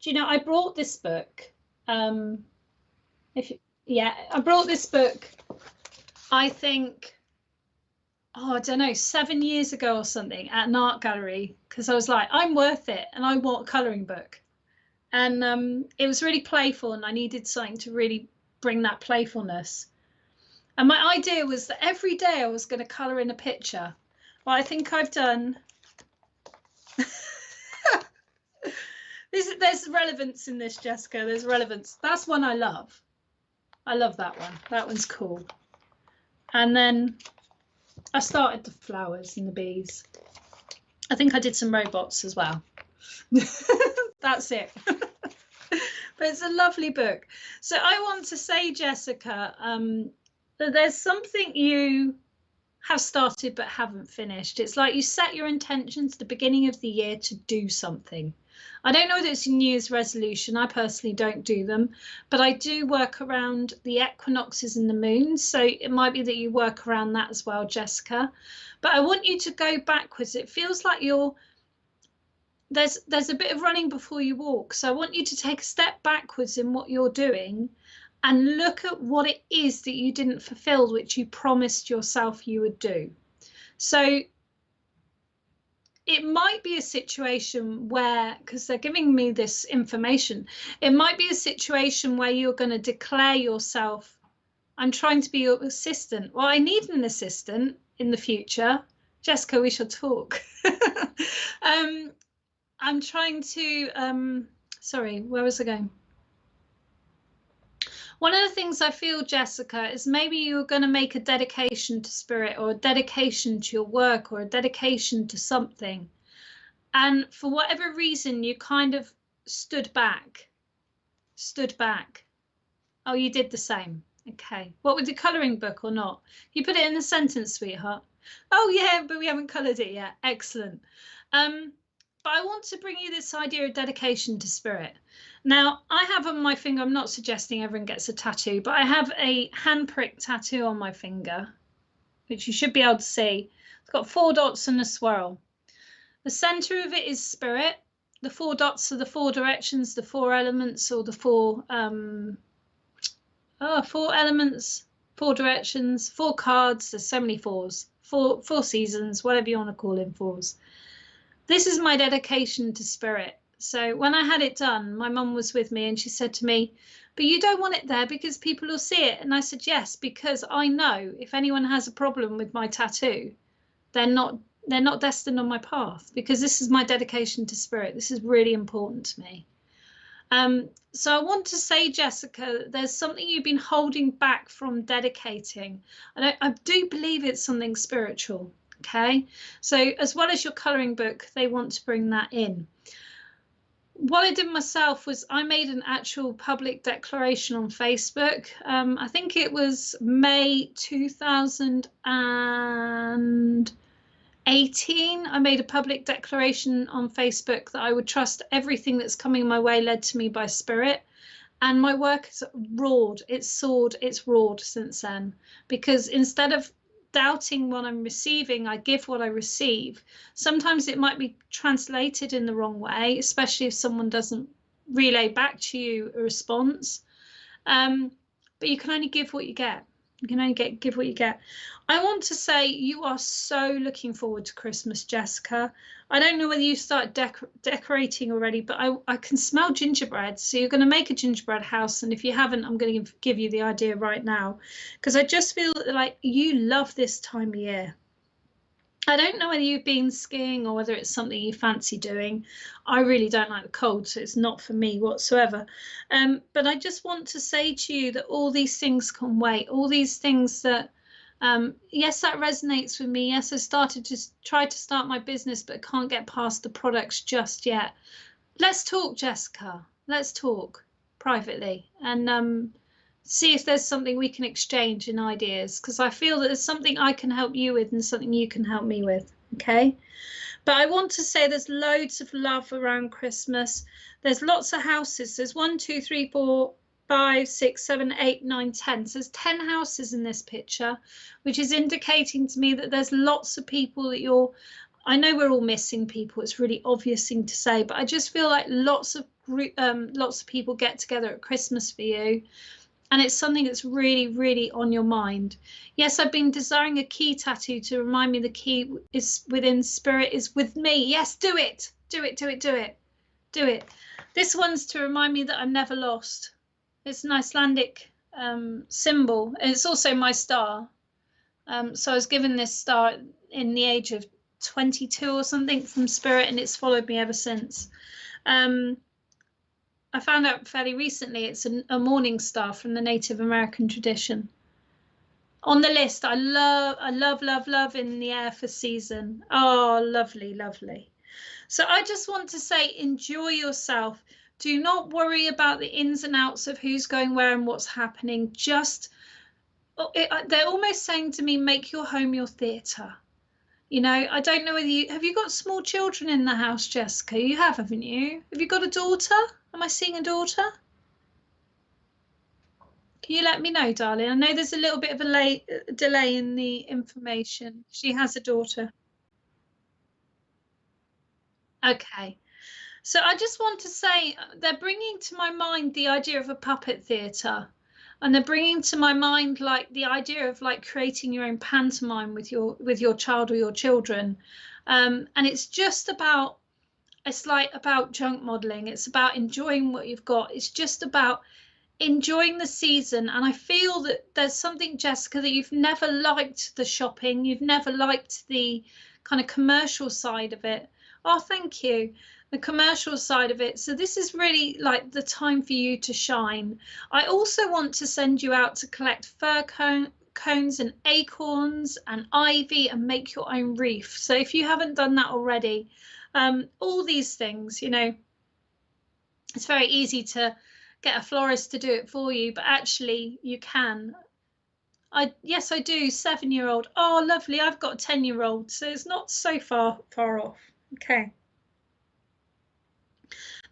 Do you know, I brought this book. I brought this book, I think, oh, I don't know, 7 years ago or something at an art gallery, because I was like, I'm worth it and I want a colouring book. And it was really playful and I needed something to really bring that playfulness. And my idea was that every day I was going to colour in a picture. Well, I think I've done... There's relevance in this, Jessica. There's relevance. That's one I love. I love that one. That one's cool. And then I started the flowers and the bees. I think I did some robots as well. That's it. But it's a lovely book. So I want to say, Jessica, that there's something you have started but haven't finished. It's like you set your intentions at the beginning of the year to do something. I don't know whether it's a New Year's resolution. I personally don't do them, but I do work around the equinoxes and the moon. So it might be that you work around that as well, Jessica. But I want you to go backwards. It feels like there's a bit of running before you walk. So I want you to take a step backwards in what you're doing and look at what it is that you didn't fulfill, which you promised yourself you would do. So it might be a situation where, because they're giving me this information, it might be a situation where you're going to declare yourself, I'm trying to be your assistant. Well, I need an assistant in the future. Jessica, we shall talk. I'm trying to, sorry, where was I going? One of the things I feel, Jessica, is maybe you're going to make a dedication to spirit, or a dedication to your work, or a dedication to something. And for whatever reason, you kind of stood back. Oh, you did the same. Okay. What, with the colouring book or not? You put it in the sentence, sweetheart. Oh, yeah, but we haven't coloured it yet. Excellent. But I want to bring you this idea of dedication to spirit. Now, I have on my finger, I'm not suggesting everyone gets a tattoo, but I have a handprick tattoo on my finger, which you should be able to see. It's got 4 dots and a swirl. The centre of it is spirit. The 4 dots are the 4 directions, the 4 elements, or the 4 4 elements, 4 directions, 4 cards. There's so many 4s, 4 seasons, whatever you want to call in 4s. This is my dedication to spirit. So when I had it done, my mum was with me and she said to me, but you don't want it there because people will see it. And I said, yes, because I know if anyone has a problem with my tattoo, they're not destined on my path, because this is my dedication to spirit. This is really important to me. So I want to say, Jessica, there's something you've been holding back from dedicating. I do believe it's something spiritual. Okay, so as well as your colouring book, they want to bring that in. What I did myself was I made an actual public declaration on Facebook. I think it was May 2018. I made a public declaration on Facebook that I would trust everything that's coming my way led to me by spirit. And my work has roared, it's soared, it's roared since then. Because instead of doubting what I'm receiving, I give what I receive. Sometimes it might be translated in the wrong way, especially if someone doesn't relay back to you a response. But you can only give what you get. You can only give what you get. I want to say you are so looking forward to Christmas, Jessica. I don't know whether you start decorating already, but I can smell gingerbread. So you're going to make a gingerbread house. And if you haven't, I'm going to give you the idea right now, because I just feel like you love this time of year. I don't know whether you've been skiing or whether it's something you fancy doing. I really don't like the cold, so it's not for me whatsoever. But I just want to say to you that all these things can wait. All these things that, yes, that resonates with me. Yes, I started to try to start my business, but can't get past the products just yet. Let's talk, Jessica. Let's talk privately and see if there's something we can exchange in ideas, because I feel that there's something I can help you with and something you can help me with. Okay, but I want to say there's loads of love around Christmas. There's lots of houses. There's 1, 2, 3, 4, 5, 6, 7, 8, 9, 10. So there's 10 houses in this picture, which is indicating to me that there's lots of people that you're, I know we're all missing people, it's really obvious thing to say, but I just feel like lots of people get together at Christmas for you. And it's something that's really, really on your mind. Yes, I've been desiring a key tattoo to remind me the key is within, spirit is with me. Yes, do it. Do it, do it, do it. Do it. This one's to remind me that I'm never lost. It's an Icelandic symbol. And it's also my star. So I was given this star in the age of 22 or something from spirit, and it's followed me ever since. I found out fairly recently it's a morning star from the Native American tradition. On the list, I love in the air for season. Oh, lovely, lovely. So I just want to say, enjoy yourself. Do not worry about the ins and outs of who's going where and what's happening. Just, they're almost saying to me, make your home your theatre. You know, I don't know whether have you got small children in the house, Jessica? You have, haven't you? Have you got a daughter? Am I seeing a daughter? Can you let me know, darling? I know there's a little bit of a delay in the information. She has a daughter. Okay. So I just want to say they're bringing to my mind the idea of a puppet theatre. And they're bringing to my mind like the idea of like creating your own pantomime with your child or your children. And it's just about, it's like about junk modeling. It's about enjoying what you've got. It's just about enjoying the season. And I feel that there's something, Jessica, that you've never liked the shopping. You've never liked the kind of commercial side of it. Oh, thank you. The commercial side of it. So this is really like the time for you to shine. I also want to send you out to collect fir cones and acorns and ivy and make your own wreath. So if you haven't done that already, all these things, you know, it's very easy to get a florist to do it for you, but actually you can. Yes, I do. 7-year-old. Oh, lovely. I've got a 10-year-old, so it's not so far off. Okay.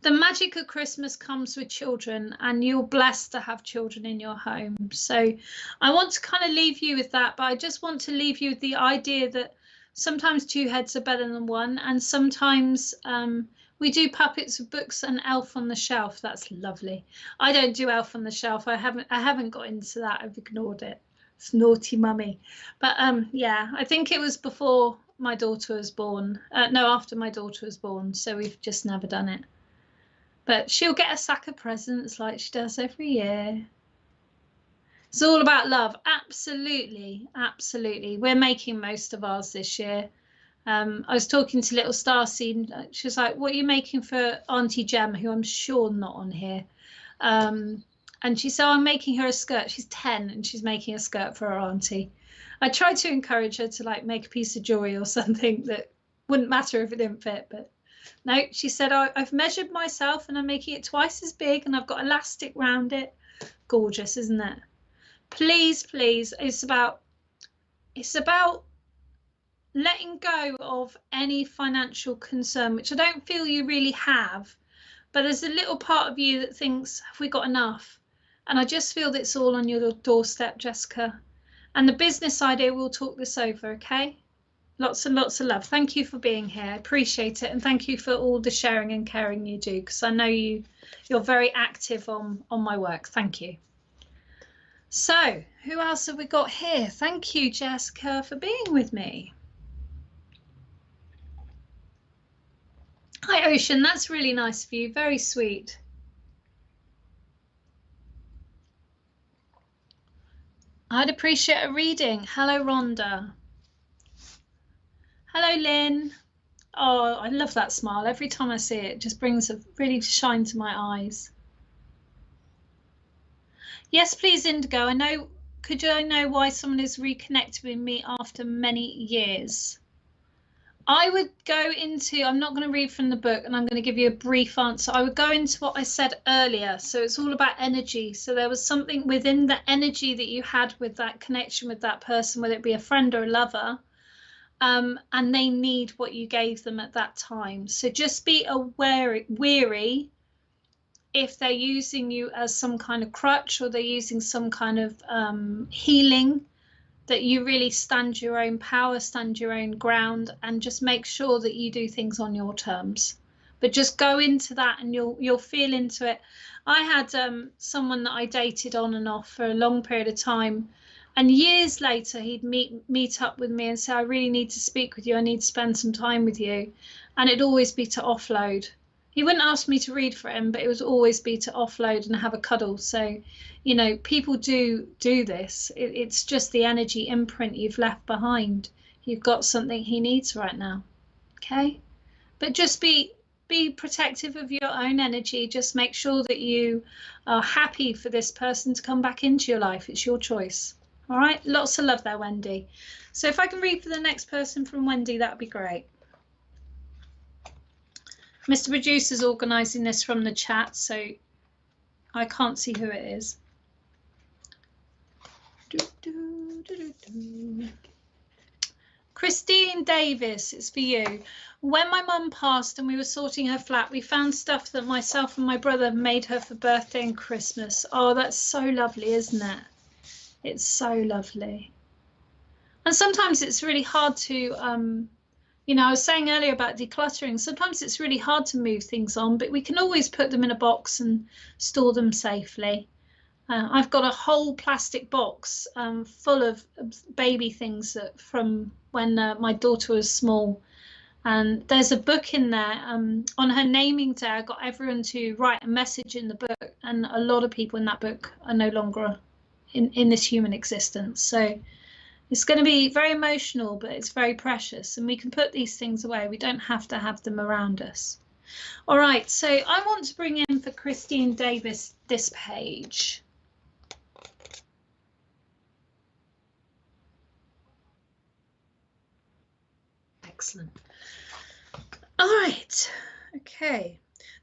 The magic of Christmas comes with children, and you're blessed to have children in your home. So I want to kind of leave you with that, but I just want to leave you with the idea that sometimes 2 heads are better than 1, and sometimes we do puppets with books and Elf on the Shelf. That's lovely. I don't do Elf on the Shelf. I haven't got into that. I've ignored it. It's naughty mummy. But yeah, I think it was before my daughter was born. No, after my daughter was born. So we've just never done it. But she'll get a sack of presents like she does every year. It's all about love. Absolutely. Absolutely. We're making most of ours this year. I was talking to little Starssed. She was like, what are you making for Auntie Jem, who I'm sure not on here? And she said, I'm making her a skirt. She's 10 and she's making a skirt for her auntie. I tried to encourage her to like make a piece of jewelry or something that wouldn't matter if it didn't fit, but no, she said, I've measured myself and I'm making it twice as big and I've got elastic round it. Gorgeous, isn't it? Please, please, it's about letting go of any financial concern, which I don't feel you really have, but there's a little part of you that thinks, have we got enough? And I just feel that it's all on your doorstep, Jessica. And the business idea, we'll talk this over, okay? Lots and lots of love. Thank you for being here. I appreciate it. And thank you for all the sharing and caring you do, because I know you're very active on my work. Thank you. So who else have we got here? Thank you, Jessica, for being with me. Hi, Ocean. That's really nice of you. Very sweet. I'd appreciate a reading. Hello, Rhonda. Hello, Lynn. Oh, I love that smile. Every time I see it, it just brings a really shine to my eyes. Yes, please, Indigo. Could I know why someone is reconnected with me after many years? I would go into, I'm not going to read from the book and I'm going to give you a brief answer. I would go into what I said earlier. So it's all about energy. So there was something within the energy that you had with that connection with that person, whether it be a friend or a lover, and they need what you gave them at that time. So just be wary if they're using you as some kind of crutch or they're using some kind of healing, that you really stand your own power, stand your own ground, and just make sure that you do things on your terms. But just go into that and you'll feel into it. I had someone that I dated on and off for a long period of time, and years later he'd meet up with me and say, I really need to speak with you, I need to spend some time with you. And it'd always be to offload. He wouldn't ask me to read for him, but it would always be to offload and have a cuddle. So, you know, people do this. It's just the energy imprint you've left behind. You've got something he needs right now. Okay? But just be protective of your own energy. Just make sure that you are happy for this person to come back into your life. It's your choice. All right? Lots of love there, Wendy. So if I can read for the next person from Wendy, that would be great. Mr. Producer's organising this from the chat, so I can't see who it is. Christine Davis, it's for you. When my mum passed and we were sorting her flat, we found stuff that myself and my brother made her for birthday and Christmas. Oh, that's so lovely, isn't it? It's so lovely. And sometimes it's really hard to... you know, I was saying earlier about decluttering. Sometimes it's really hard to move things on, but we can always put them in a box and store them safely. I've got a whole plastic box full of baby things from when my daughter was small. And there's a book in there. On her naming day, I got everyone to write a message in the book. And a lot of people in that book are no longer in this human existence. So It's going to be very emotional, but it's very precious, and we can put these things away. We don't have to have them around us. All right, so I want to bring in for Christine Davis this page. Excellent. All right, okay.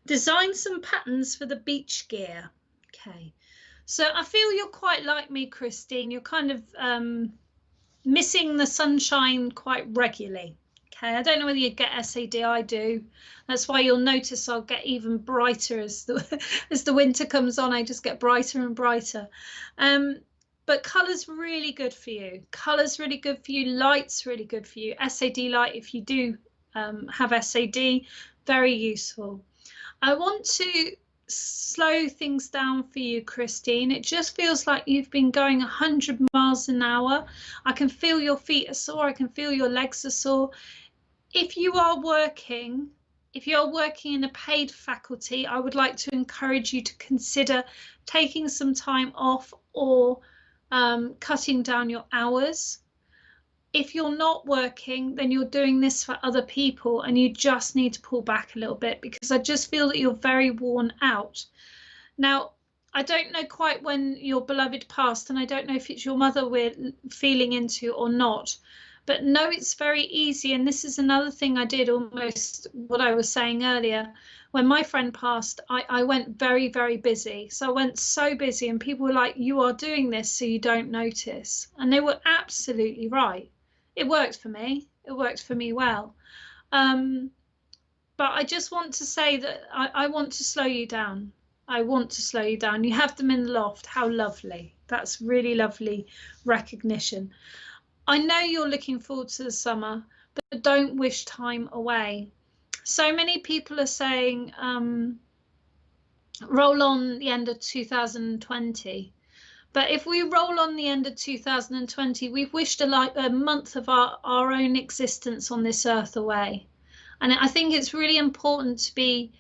Design some patterns for the beach gear. Okay, so I feel you're quite like me, Christine. You're kind of missing the sunshine quite regularly. Okay, I don't know whether you get SAD, I do. That's why you'll notice I'll get even brighter as the winter comes on. I just get brighter and brighter. But colour's really good for you. Colour's really good for you. Light's really good for you. SAD light, if you do have SAD, very useful. I want to slow things down for you, Christine. It just feels like you've been going 100 miles an hour. I can feel your feet are sore. I can feel your legs are sore. If you're working in a paid faculty, I would like to encourage you to consider taking some time off or cutting down your hours. If you're not working, then you're doing this for other people and you just need to pull back a little bit, because I just feel that you're very worn out. Now, I don't know quite when your beloved passed, and I don't know if it's your mother we're feeling into or not, but no, it's very easy. And this is another thing I did, almost what I was saying earlier. When my friend passed, I went very, very busy. So I went so busy, and people were like, you are doing this so you don't notice. And they were absolutely right. It worked for me. It worked for me well. But I just want to say that I want to slow you down. I want to slow you down. You have them in the loft. How lovely. That's really lovely recognition. I know you're looking forward to the summer, but don't wish time away. So many people are saying, roll on the end of 2020. But if we roll on the end of 2020, we've wished a month of our own existence on this earth away. And I think it's really important to be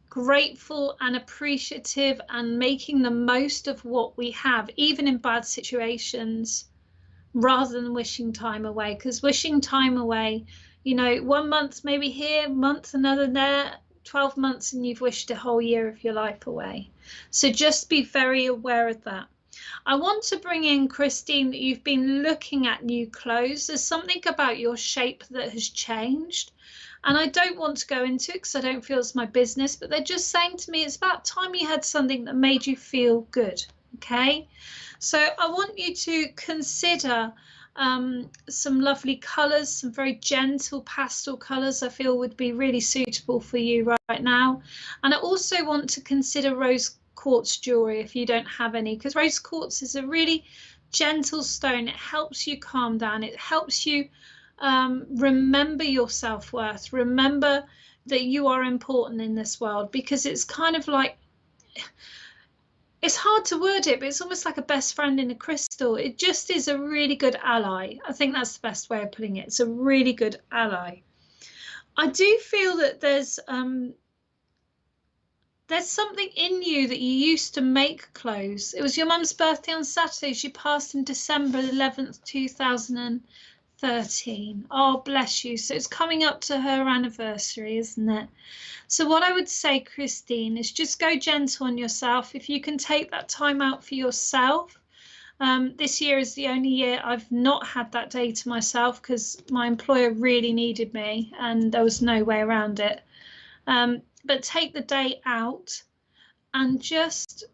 grateful and appreciative and making the most of what we have, even in bad situations, rather than wishing time away. Because wishing time away, you know, 1 month maybe here, month another there, 12 months and you've wished a whole year of your life away. So just be very aware of that. I want to bring in Christine, that you've been looking at new clothes. There's something about your shape that has changed. And I don't want to go into it because I don't feel it's my business, but they're just saying to me, it's about time you had something that made you feel good. Okay. So I want you to consider some lovely colours, some very gentle pastel colours I feel would be really suitable for you right now. And I also want to consider rose quartz jewellery if you don't have any, because rose quartz is a really gentle stone. It helps you calm down. It helps you remember your self-worth. Remember that you are important in this world, because it's kind of like, it's hard to word it, but it's almost like a best friend in a crystal. It just is a really good ally. I think that's the best way of putting it. It's a really good ally. I do feel that there's something in you that you used to make clothes. It was your mum's birthday on Saturday. She passed in December 11th, 2013. Oh, bless you. So it's coming up to her anniversary, isn't it? So what I would say, Christine, is just go gentle on yourself. If you can take that time out for yourself. This year is the only year I've not had that day to myself, because my employer really needed me and there was no way around it. But take the day out and just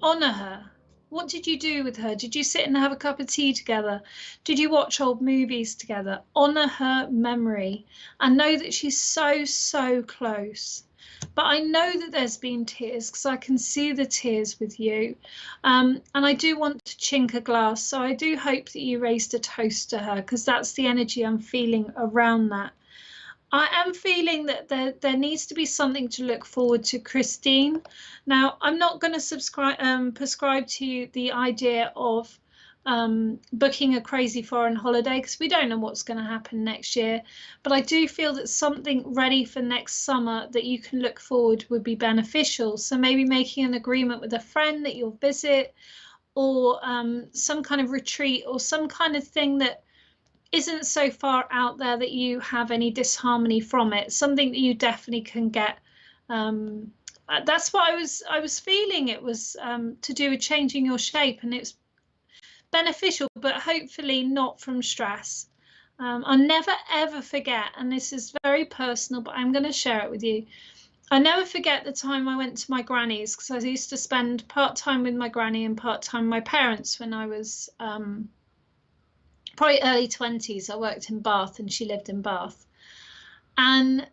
honour her. What did you do with her? Did you sit and have a cup of tea together? Did you watch old movies together? Honour her memory and know that she's so, so close. But I know that there's been tears, because I can see the tears with you. And I do want to chink a glass. So I do hope that you raised a toast to her, because that's the energy I'm feeling around that. I am feeling that there needs to be something to look forward to, Christine. Now, I'm not going to prescribe to you the idea of booking a crazy foreign holiday, because we don't know what's going to happen next year. But I do feel that something ready for next summer that you can look forward would be beneficial. So maybe making an agreement with a friend that you'll visit, or some kind of retreat, or some kind of thing that isn't so far out there that you have any disharmony from it, something that you definitely can get. That's what I was feeling. It was to do with changing your shape, and it's beneficial, but hopefully not from stress. I'll never ever forget, and this is very personal, but I'm going to share it with you. I never forget the time I went to my granny's, because I used to spend part-time with my granny and part-time with my parents when I was probably early 20s. I worked in Bath and she lived in Bath. And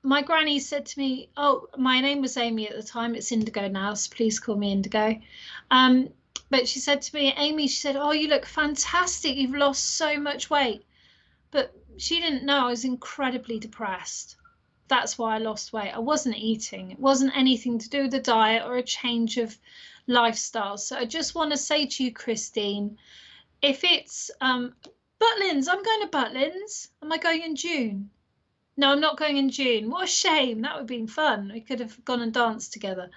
my granny said to me, oh, my name was Amy at the time. It's Indigo now, so please call me Indigo. But she said to me, Amy, she said, oh, you look fantastic. You've lost so much weight. But she didn't know I was incredibly depressed. That's why I lost weight. I wasn't eating. It wasn't anything to do with the diet or a change of lifestyle. So I just want to say to you, Christine, if it's Butlins, I'm going to Butlins. Am I going in June? No, I'm not going in June. What a shame. That would have been fun. We could have gone and danced together.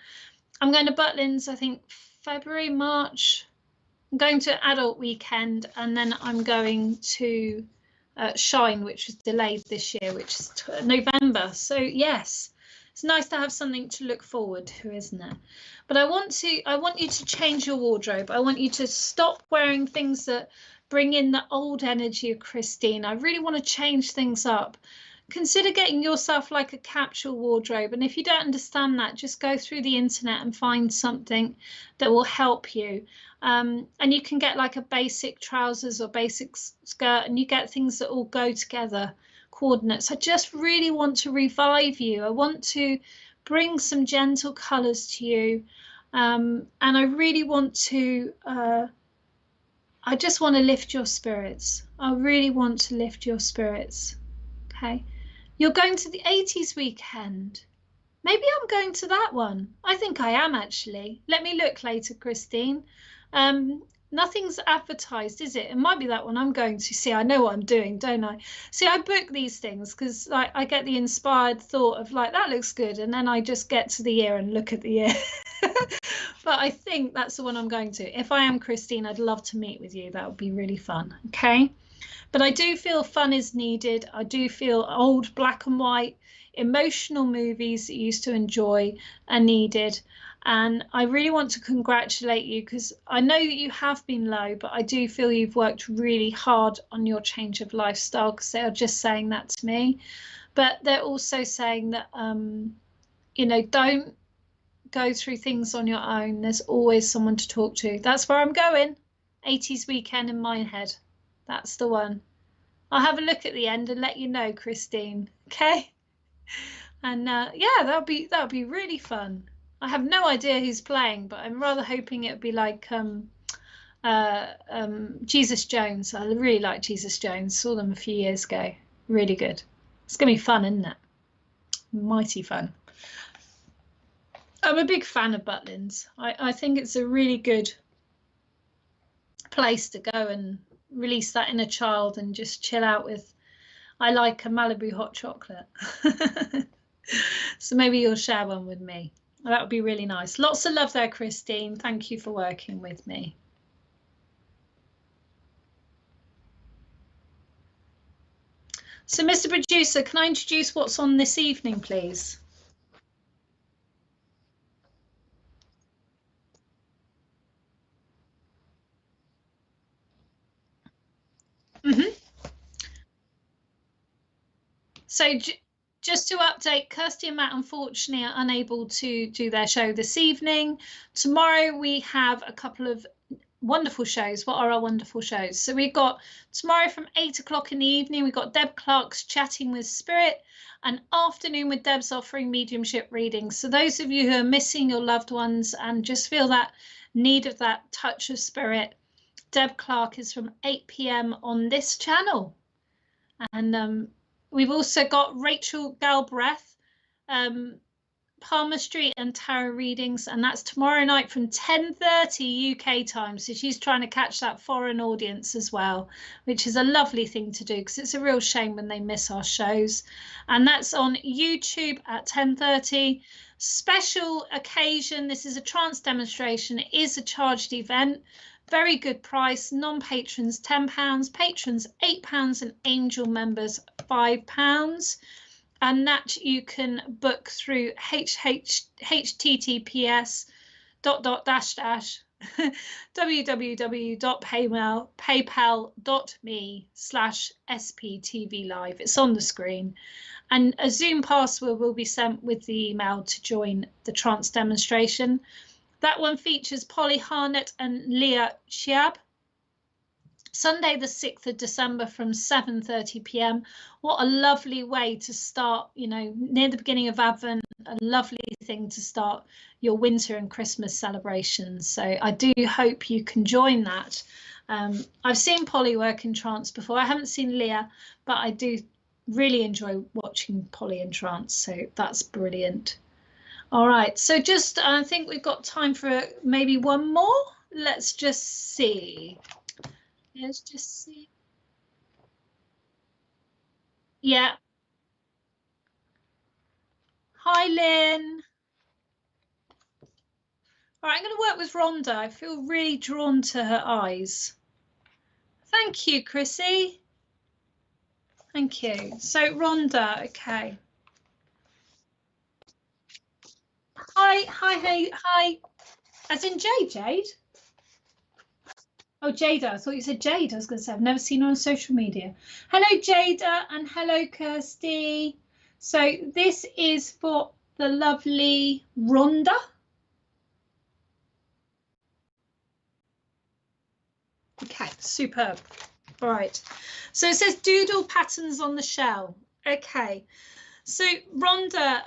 I'm going to Butlins, I think, February, March. I'm going to adult weekend, and then I'm going to Shine, which was delayed this year, which is November. So yes, it's nice to have something to look forward to, isn't it? But I want you to change your wardrobe. I want you to stop wearing things that bring in the old energy of Christine. I really want to change things up. Consider getting yourself like a capsule wardrobe. And if you don't understand that, just go through the internet and find something that will help you. And you can get like a basic trousers or basic skirt, and you get things that all go together, coordinates. I just really want to revive you. I want to bring some gentle colours to you. And I really want to, I just want to lift your spirits. I really want to lift your spirits. Okay. You're going to the 80s weekend. Maybe I'm going to that one. I think I am, actually. Let me look later, Christine. Nothing's advertised, is it? It might be that one I'm going to. See, I know what I'm doing, don't I? See, I book these things because like, I get the inspired thought of like, that looks good. And then I just get to the year and look at the year. But I think that's the one I'm going to. If I am Christine, I'd love to meet with you. That would be really fun. Okay. But I do feel fun is needed. I do feel old black and white emotional movies that you used to enjoy are needed. And I really want to congratulate you, because I know that you have been low, but I do feel you've worked really hard on your change of lifestyle, because they are just saying that to me. But they're also saying that, you know, don't go through things on your own. There's always someone to talk to. That's where I'm going. 80s weekend in my head. That's the one. I'll have a look at the end and let you know, Christine. Okay. And yeah, that'll be really fun. I have no idea who's playing, but I'm rather hoping it'll be like Jesus Jones. I really like Jesus Jones. Saw them a few years ago. Really good. It's gonna be fun, isn't it? Mighty fun. I'm a big fan of Butlins. I think it's a really good place to go and release that inner child and just chill out with. I like a Malibu hot chocolate. So maybe you'll share one with me. That would be really nice. Lots of love there, Christine. Thank you for working with me. So, Mr. Producer, can I introduce what's on this evening, please? So just to update, Kirsty and Matt unfortunately are unable to do their show this evening. Tomorrow we have a couple of wonderful shows. What are our wonderful shows? So we've got tomorrow from 8 o'clock in the evening, we've got Deb Clark's Chatting with Spirit, and afternoon with Deb's offering mediumship readings. So those of you who are missing your loved ones and just feel that need of that touch of spirit, Deb Clark is from 8 p.m. on this channel. And we've also got Rachel Galbraith, palmistry and tarot readings, and that's tomorrow night from 10:30 UK time. So she's trying to catch that foreign audience as well, which is a lovely thing to do, because it's a real shame when they miss our shows. And that's on YouTube at 10:30. special occasion. This is a trance demonstration. It is a charged event. Very good price. Non-patrons £10, patrons £8, and angel members £5. And that you can book through https www.paypal.me/sptvlive. It's on the screen, and a Zoom password will be sent with the email to join the trance demonstration. That one features Polly Harnett and Leah Shiab. Sunday the 6th of December from 7:30 p.m. What a lovely way to start, you know, near the beginning of Advent, a lovely thing to start your winter and Christmas celebrations. So I do hope you can join that. I've seen Polly work in trance before. I haven't seen Leah, but I do really enjoy watching Polly in trance. So that's brilliant. All right, so just I think we've got time for maybe one more. Let's just see. Let's just see. Yeah. Hi, Lynn. All right, I'm going to work with Rhonda. I feel really drawn to her eyes. Thank you, Chrissy. Thank you. So Rhonda, okay. Hi. As in Jade? Oh, Jada. I thought you said Jade. I was going to say, I've never seen her on social media. Hello, Jada, and hello, Kirsty. So this is for the lovely Rhonda. Okay, superb. All right. So it says doodle patterns on the shell. Okay. So Rhonda,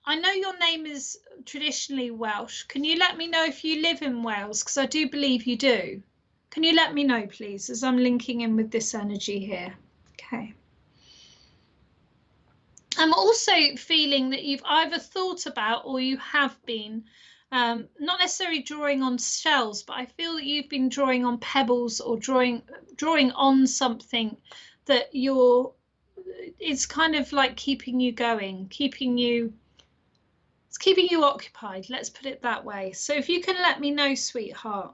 I know your name is traditionally Welsh. Can you let me know if you live in Wales? Because I do believe you do. Can you let me know, please, as I'm linking in with this energy here? Okay. I'm also feeling that you've either thought about or you have been, not necessarily drawing on shells, but I feel that you've been drawing on pebbles or drawing on something that it's kind of like keeping you going, it's keeping you occupied. Let's put it that way. So if you can let me know, sweetheart.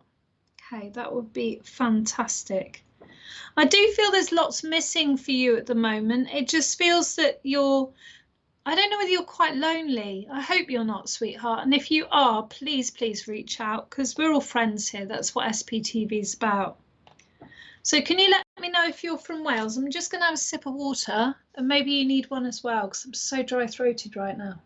Okay, that would be fantastic. I do feel there's lots missing for you at the moment. It just feels that I don't know whether you're quite lonely. I hope you're not, sweetheart. And if you are, please reach out, because we're all friends here. That's what SPTV is about. So can you let me know if you're from Wales? I'm just going to have a sip of water, and maybe you need one as well, because I'm so dry-throated right now.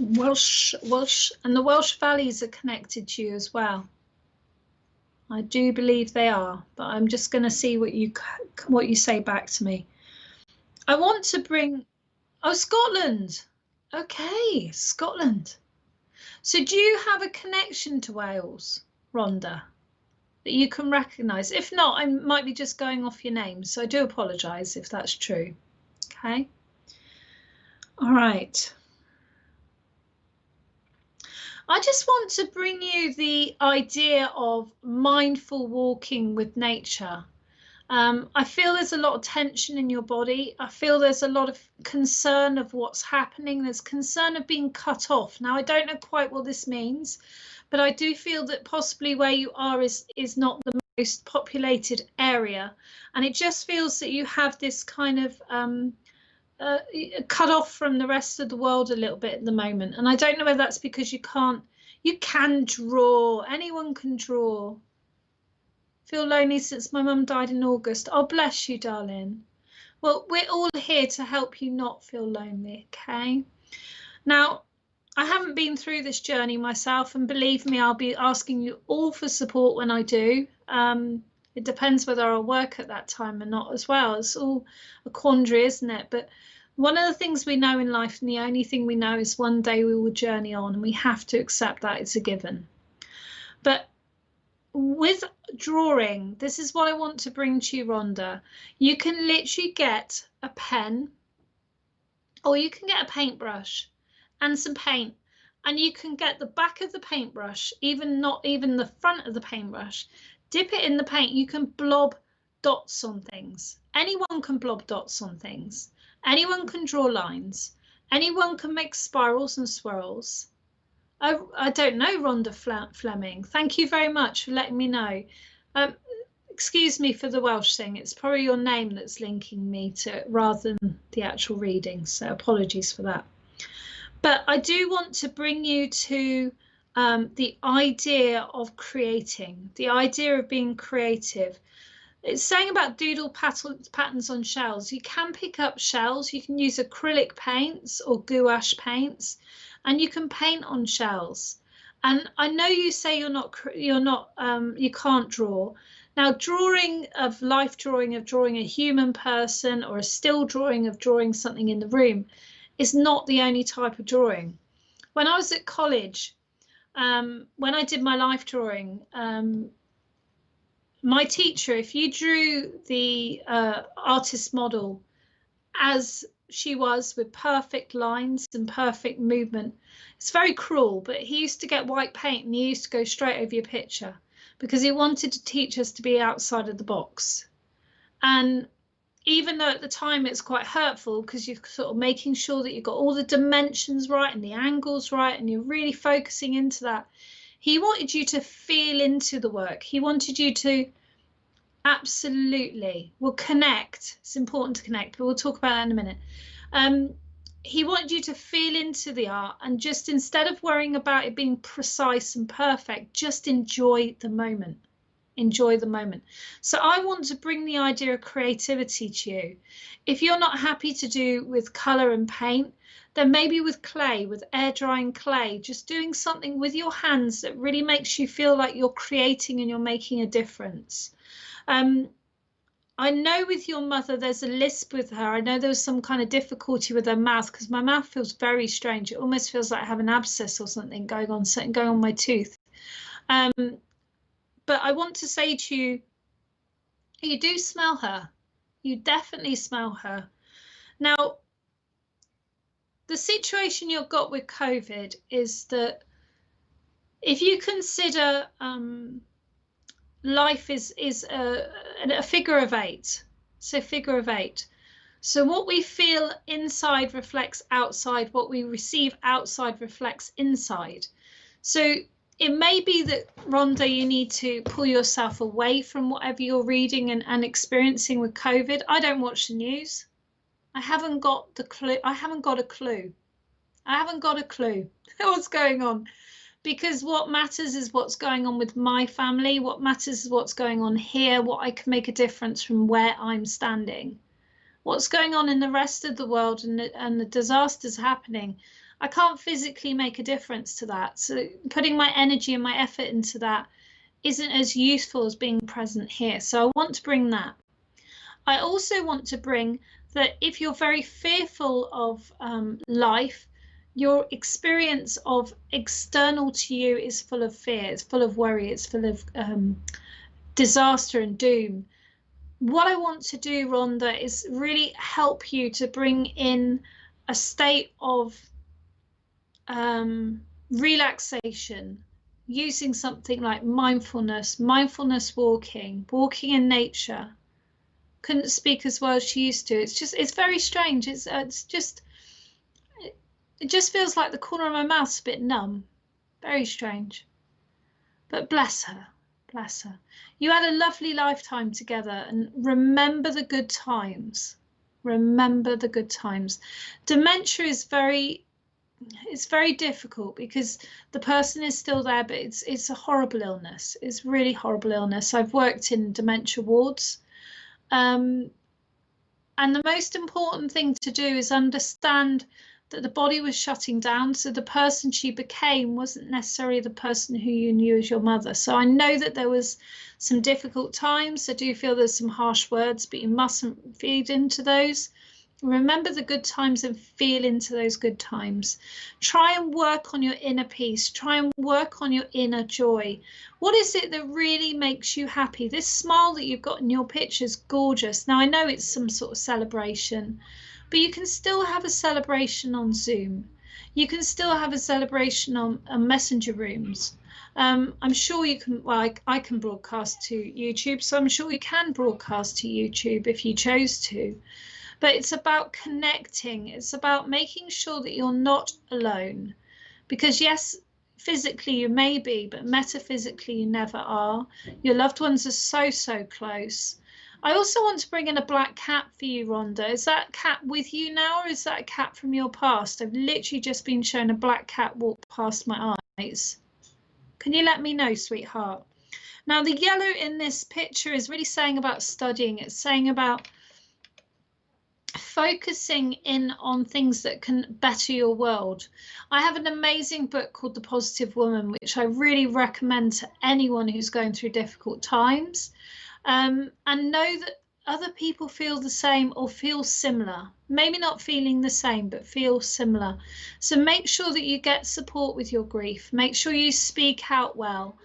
Welsh, and the Welsh valleys are connected to you as well. I do believe they are, but I'm just going to see what you say back to me. I want to bring, oh, Scotland. Okay, Scotland. So do you have a connection to Wales, Rhonda, that you can recognise? If not, I might be just going off your name, so I do apologise if that's true. Okay. All right. I just want to bring you the idea of mindful walking with nature. I feel there's a lot of tension in your body. I feel there's a lot of concern of what's happening. There's concern of being cut off. Now, I don't know quite what this means, but I do feel that possibly where you are is not the most populated area. And it just feels that you have this kind of cut off from the rest of the world a little bit at the moment. And I don't know whether that's because you can draw. Anyone can draw. Feel lonely since my mum died in August. Oh, bless you, darling. Well, we're all here to help you not feel lonely, okay? Now, I haven't been through this journey myself, and believe me, I'll be asking you all for support when I do. It depends whether I'll work at that time or not as well. It's all a quandary, isn't it? But one of the things we know in life, and the only thing we know, is one day we will journey on, and we have to accept that it's a given. But with drawing, this is what I want to bring to you, Rhonda. You can literally get a pen, or you can get a paintbrush and some paint, and you can get the back of the paintbrush, not even the front of the paintbrush, dip it in the paint. You can blob dots on things. Anyone can blob dots on things. Anyone can draw lines. Anyone can make spirals and swirls. I don't know, Rhonda Fleming. Thank you very much for letting me know. Excuse me for the Welsh thing. It's probably your name that's linking me to it rather than the actual reading. So apologies for that. But I do want to bring you to the idea of creating, the idea of being creative. It's saying about doodle patterns on shells. You can pick up shells. You can use acrylic paints or gouache paints, and you can paint on shells. And I know you say you can't draw. Now, drawing of drawing a human person or a still drawing of drawing something in the room is not the only type of drawing. When I was at college, when I did my life drawing, my teacher, if you drew the artist model as she was with perfect lines and perfect movement, it's very cruel, but he used to get white paint and he used to go straight over your picture because he wanted to teach us to be outside of the box. And even though at the time it's quite hurtful because you're sort of making sure that you've got all the dimensions right and the angles right and you're really focusing into that, he wanted you to feel into the work. He wanted you to absolutely, well, connect. It's important to connect, but we'll talk about that in a minute. He wanted you to feel into the art and just, instead of worrying about it being precise and perfect, just enjoy the moment. Enjoy the moment. So I want to bring the idea of creativity to you. If you're not happy to do with colour and paint, then maybe with clay, with air drying clay, just doing something with your hands that really makes you feel like you're creating and you're making a difference. I know with your mother there's a lisp with her. I know there was some kind of difficulty with her mouth because my mouth feels very strange. It almost feels like I have an abscess or something going on my tooth. But I want to say to you, you do smell her. You definitely smell her. Now, the situation you've got with COVID is that if you consider life is a figure of 8, so figure of 8. So what we feel inside reflects outside, what we receive outside reflects inside. So it may be that, Rhonda, you need to pull yourself away from whatever you're reading and experiencing with COVID. I don't watch the news. I haven't got the clue. I haven't got a clue. I haven't got a clue what's going on, because what matters is what's going on with my family. What matters is what's going on here, what I can make a difference from where I'm standing. What's going on in the rest of the world and the disasters happening, I can't physically make a difference to that. So putting my energy and my effort into that isn't as useful as being present here. So I want to bring that. I also want to bring that if you're very fearful of life, your experience of external to you is full of fear, it's full of worry, it's full of disaster and doom. What I want to do, Rhonda, is really help you to bring in a state of relaxation, using something like mindfulness walking in nature. Couldn't speak as well as she used to. It's very strange. It just feels like the corner of my mouth's a bit numb. Very strange. But bless her, bless her. You had a lovely lifetime together, and remember the good times. Remember the good times. Dementia is very difficult because the person is still there, but it's a horrible illness. It's really horrible illness. I've worked in dementia wards. And the most important thing to do is understand that the body was shutting down, so the person she became wasn't necessarily the person who you knew as your mother. So I know that there was some difficult times. I do feel there's some harsh words, but you mustn't feed into those. Remember the good times and feel into those good times. Try and work on your inner peace. Try and work on your inner joy. What is it that really makes you happy? This smile that you've got in your picture is gorgeous. Now, I know it's some sort of celebration, but you can still have a celebration on Zoom. you can still have a celebration on messenger rooms. I'm sure you can, well, I can broadcast to YouTube, so I'm sure you can broadcast to YouTube if you chose to. But it's about connecting. It's about making sure that you're not alone. Because yes, physically you may be, but metaphysically you never are. Your loved ones are so, so close. I also want to bring in a black cat for you, Rhonda. Is that cat with you now, or is that a cat from your past? I've literally just been shown a black cat walk past my eyes. Can you let me know, sweetheart? Now, the yellow in this picture is really saying about studying. It's saying about focusing in on things that can better your world. I have an amazing book called The Positive Woman, which I really recommend to anyone who's going through difficult times. And know that other people feel the same or feel similar. Maybe not feeling the same, but feel similar. So make sure that you get support with your grief. Make sure you speak out well.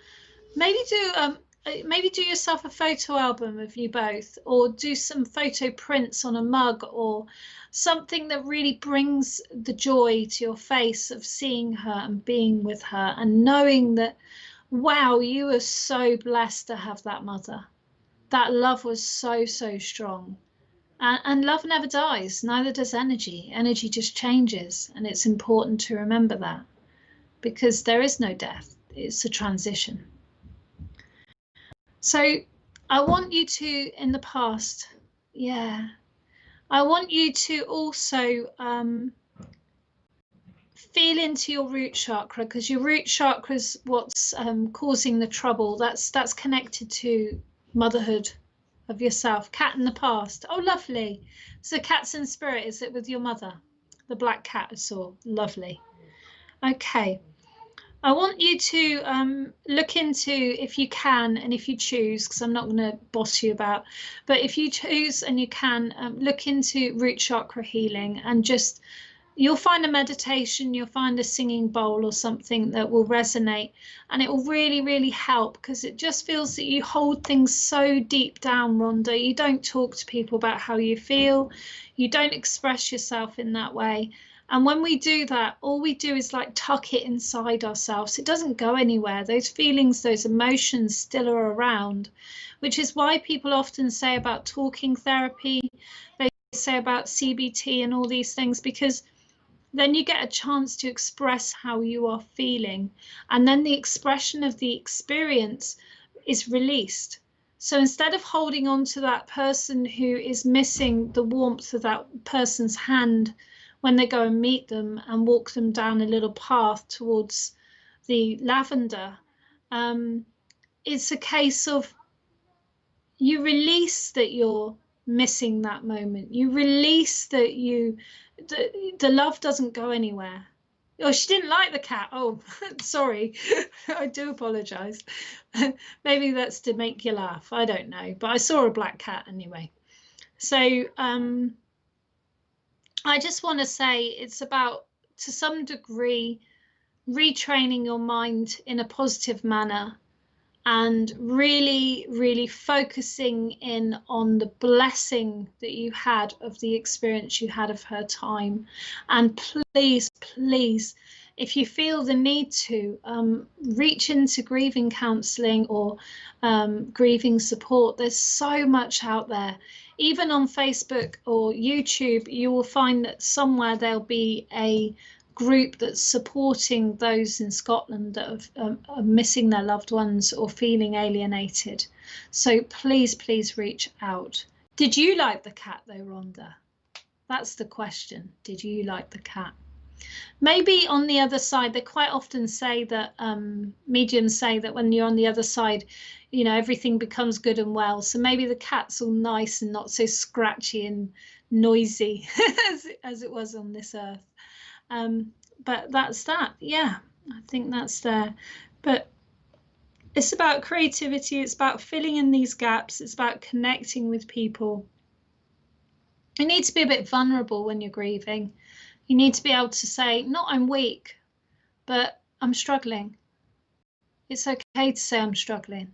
Maybe do yourself a photo album of you both, or do some photo prints on a mug, or something that really brings the joy to your face of seeing her and being with her and knowing that, wow, you are so blessed to have that mother. That love was so, so strong. And love never dies, neither does energy. Energy just changes, and it's important to remember that, because there is no death. It's a transition. So I want you to, in the past, I want you to also feel into your root chakra, because your root chakra is what's causing the trouble. That's connected to motherhood of yourself. Cat in the past. Oh, lovely. So cat's in spirit. Is it with your mother? The black cat I saw. Lovely. Okay. I want you to look into, if you can and if you choose, because I'm not going to boss you about, but if you choose and you can, look into root chakra healing, and just, you'll find a meditation, you'll find a singing bowl or something that will resonate, and it will really, really help, because it just feels that you hold things so deep down, Rhonda. You don't talk to people about how you feel. You don't express yourself in that way. And when we do that, all we do is like tuck it inside ourselves. It doesn't go anywhere. Those feelings, those emotions still are around, which is why people often say about talking therapy, they say about CBT and all these things, because then you get a chance to express how you are feeling. And then the expression of the experience is released. So instead of holding on to that person who is missing the warmth of that person's hand when they go and meet them and walk them down a little path towards the lavender, it's a case of you release that you're missing that moment. You release that the love doesn't go anywhere. Oh, she didn't like the cat. Oh, sorry. I do apologize. Maybe that's to make you laugh. I don't know. But I saw a black cat anyway. So I just want to say it's about, to some degree, retraining your mind in a positive manner and really, really focusing in on the blessing that you had of the experience you had of her time. And please, please, if you feel the need to, reach into grieving counselling or grieving support. There's so much out there. Even on Facebook or YouTube, you will find that somewhere there'll be a group that's supporting those in Scotland that are missing their loved ones or feeling alienated. So please, please reach out. Did you like the cat though, Rhonda? That's the question. Did you like the cat? Maybe on the other side, they quite often say that, mediums say that when you're on the other side, you know, everything becomes good and well. So maybe the cat's all nice and not so scratchy and noisy as it was on this earth. But that's that. Yeah, I think that's there. But it's about creativity. It's about filling in these gaps. It's about connecting with people. You need to be a bit vulnerable when you're grieving. You need to be able to say, not I'm weak, but I'm struggling. It's okay to say I'm struggling.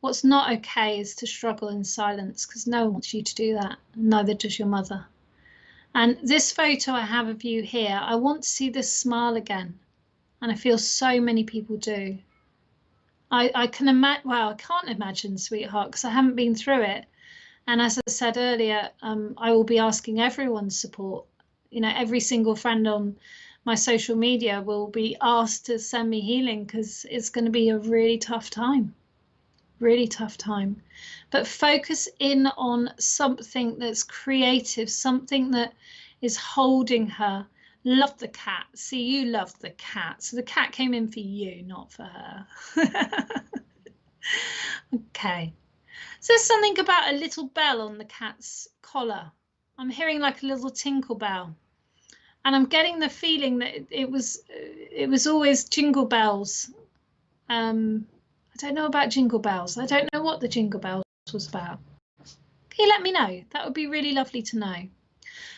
What's not okay is to struggle in silence, because no one wants you to do that. Neither does your mother. And this photo I have of you here, I want to see this smile again. And I feel so many people do. I can imagine, well, I can't imagine, sweetheart, because I haven't been through it. And as I said earlier, I will be asking everyone's support. You know, every single friend on my social media will be asked to send me healing, because it's going to be a really tough time. Really tough time. But focus in on something that's creative, something that is holding her. Love the cat. See, you loved the cat. So the cat came in for you, not for her. Okay. So there's something about a little bell on the cat's collar. I'm hearing like a little tinkle bell. And I'm getting the feeling that it was always jingle bells. I don't know about jingle bells. I don't know what the jingle bells was about. Can you let me know? That would be really lovely to know.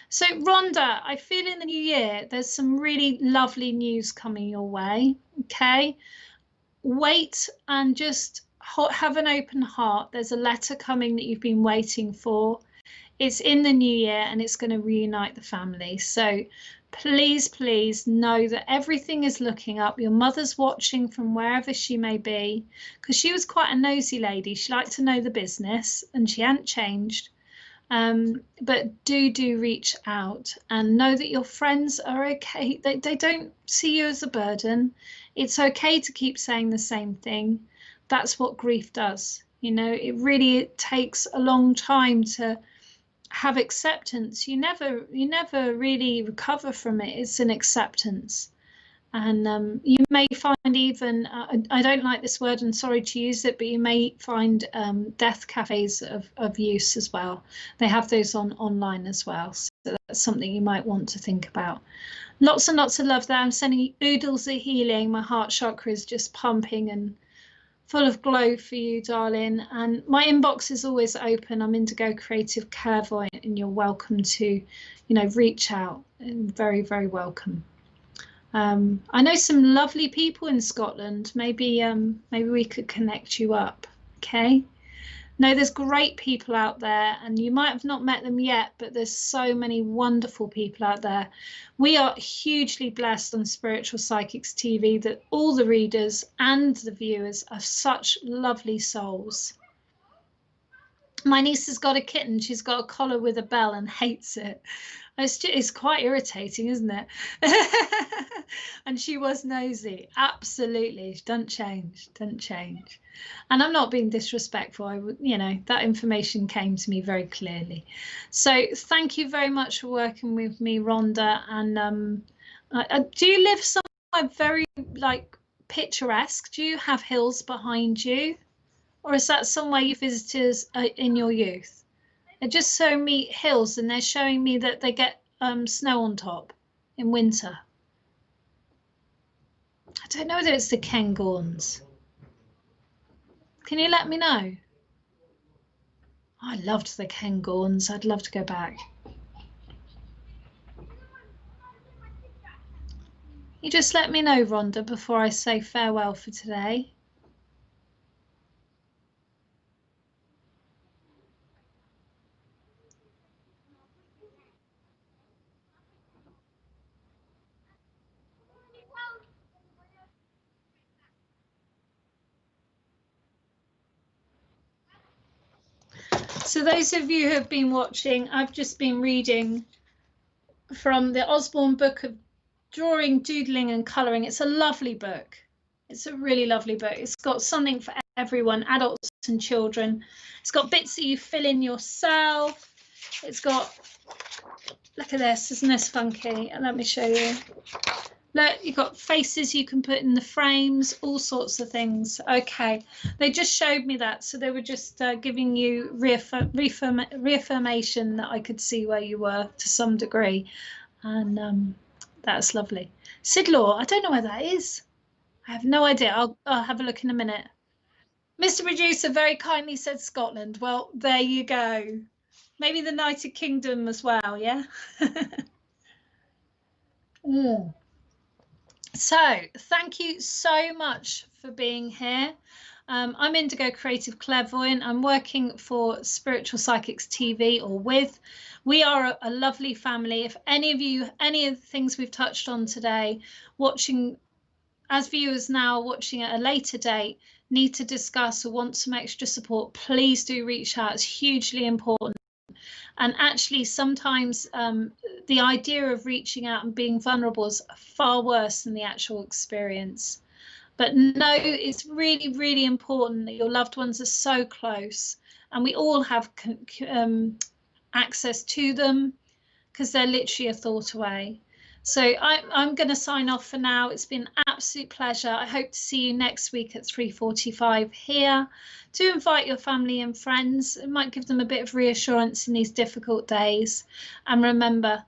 So Rhonda, I feel in the new year, there's some really lovely news coming your way. Okay. Wait and just have an open heart. There's a letter coming that you've been waiting for. It's in the new year and it's going to reunite the family. So please, please know that everything is looking up. Your mother's watching from wherever she may be, because she was quite a nosy lady. She liked to know the business and she hadn't changed. But do reach out and know that your friends are okay. They don't see you as a burden. It's okay to keep saying the same thing. That's what grief does. You know, it takes a long time to have acceptance. You never really recover from it. It's an acceptance. And you may find even, I don't like this word and sorry to use it, but you may find death cafes of use as well. They have those online as well. So that's something you might want to think about. Lots and lots of love there. I'm sending you oodles of healing. My heart chakra is just pumping and full of glow for you, darling. And my inbox is always open. I'm Indigo Creative Clairvoyant, and you're welcome to, you know, reach out. And very, very welcome. I know some lovely people in Scotland. Maybe we could connect you up. Okay. No, there's great people out there, and you might have not met them yet, but there's so many wonderful people out there. We are hugely blessed on Spiritual Psychics TV that all the readers and the viewers are such lovely souls. My niece has got a kitten. She's got a collar with a bell and hates it. It's quite irritating, isn't it? And she was nosy. Absolutely. Don't change. And I'm not being disrespectful. You know, that information came to me very clearly. So thank you very much for working with me, Rhonda. And do you live somewhere very like picturesque? Do you have hills behind you? Or is that somewhere you visited in your youth? They're just showing me hills, and they're showing me that they get snow on top in winter. I don't know whether it's the Cairngorms. Can you let me know? I loved the Cairngorms. I'd love to go back. You just let me know, Rhonda, before I say farewell for today. So those of you who have been watching, I've just been reading from the Osborne book of drawing, doodling and colouring. It's a lovely book. It's a really lovely book. It's got something for everyone, adults and children. It's got bits that you fill in yourself. It's got, look at this, isn't this funky? Let me show you. Look, you've got faces you can put in the frames, all sorts of things. Okay, they just showed me that, so they were just giving you reaffirmation that I could see where you were to some degree, and that's lovely. Sidlaw, I don't know where that is. I have no idea. I'll have a look in a minute. Mr. Producer very kindly said Scotland. Well, there you go. Maybe the United Kingdom as well, yeah? So thank you so much for being here. I'm Indigo Creative Clairvoyant. I'm working for Spiritual Psychics TV, or with. We are a lovely family. If any of you, any of the things we've touched on today, watching as viewers now, watching at a later date, need to discuss or want some extra support, please do reach out. It's hugely important. And actually, sometimes the idea of reaching out and being vulnerable is far worse than the actual experience. But no, it's really, really important that your loved ones are so close, and we all have access to them, because they're literally a thought away. So I'm going to sign off for now. It's been an absolute pleasure. I hope to see you next week at 3:45 here. Do invite your family and friends. It might give them a bit of reassurance in these difficult days. And remember,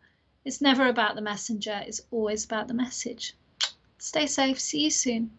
it's never about the messenger. It's always about the message. Stay safe. See you soon.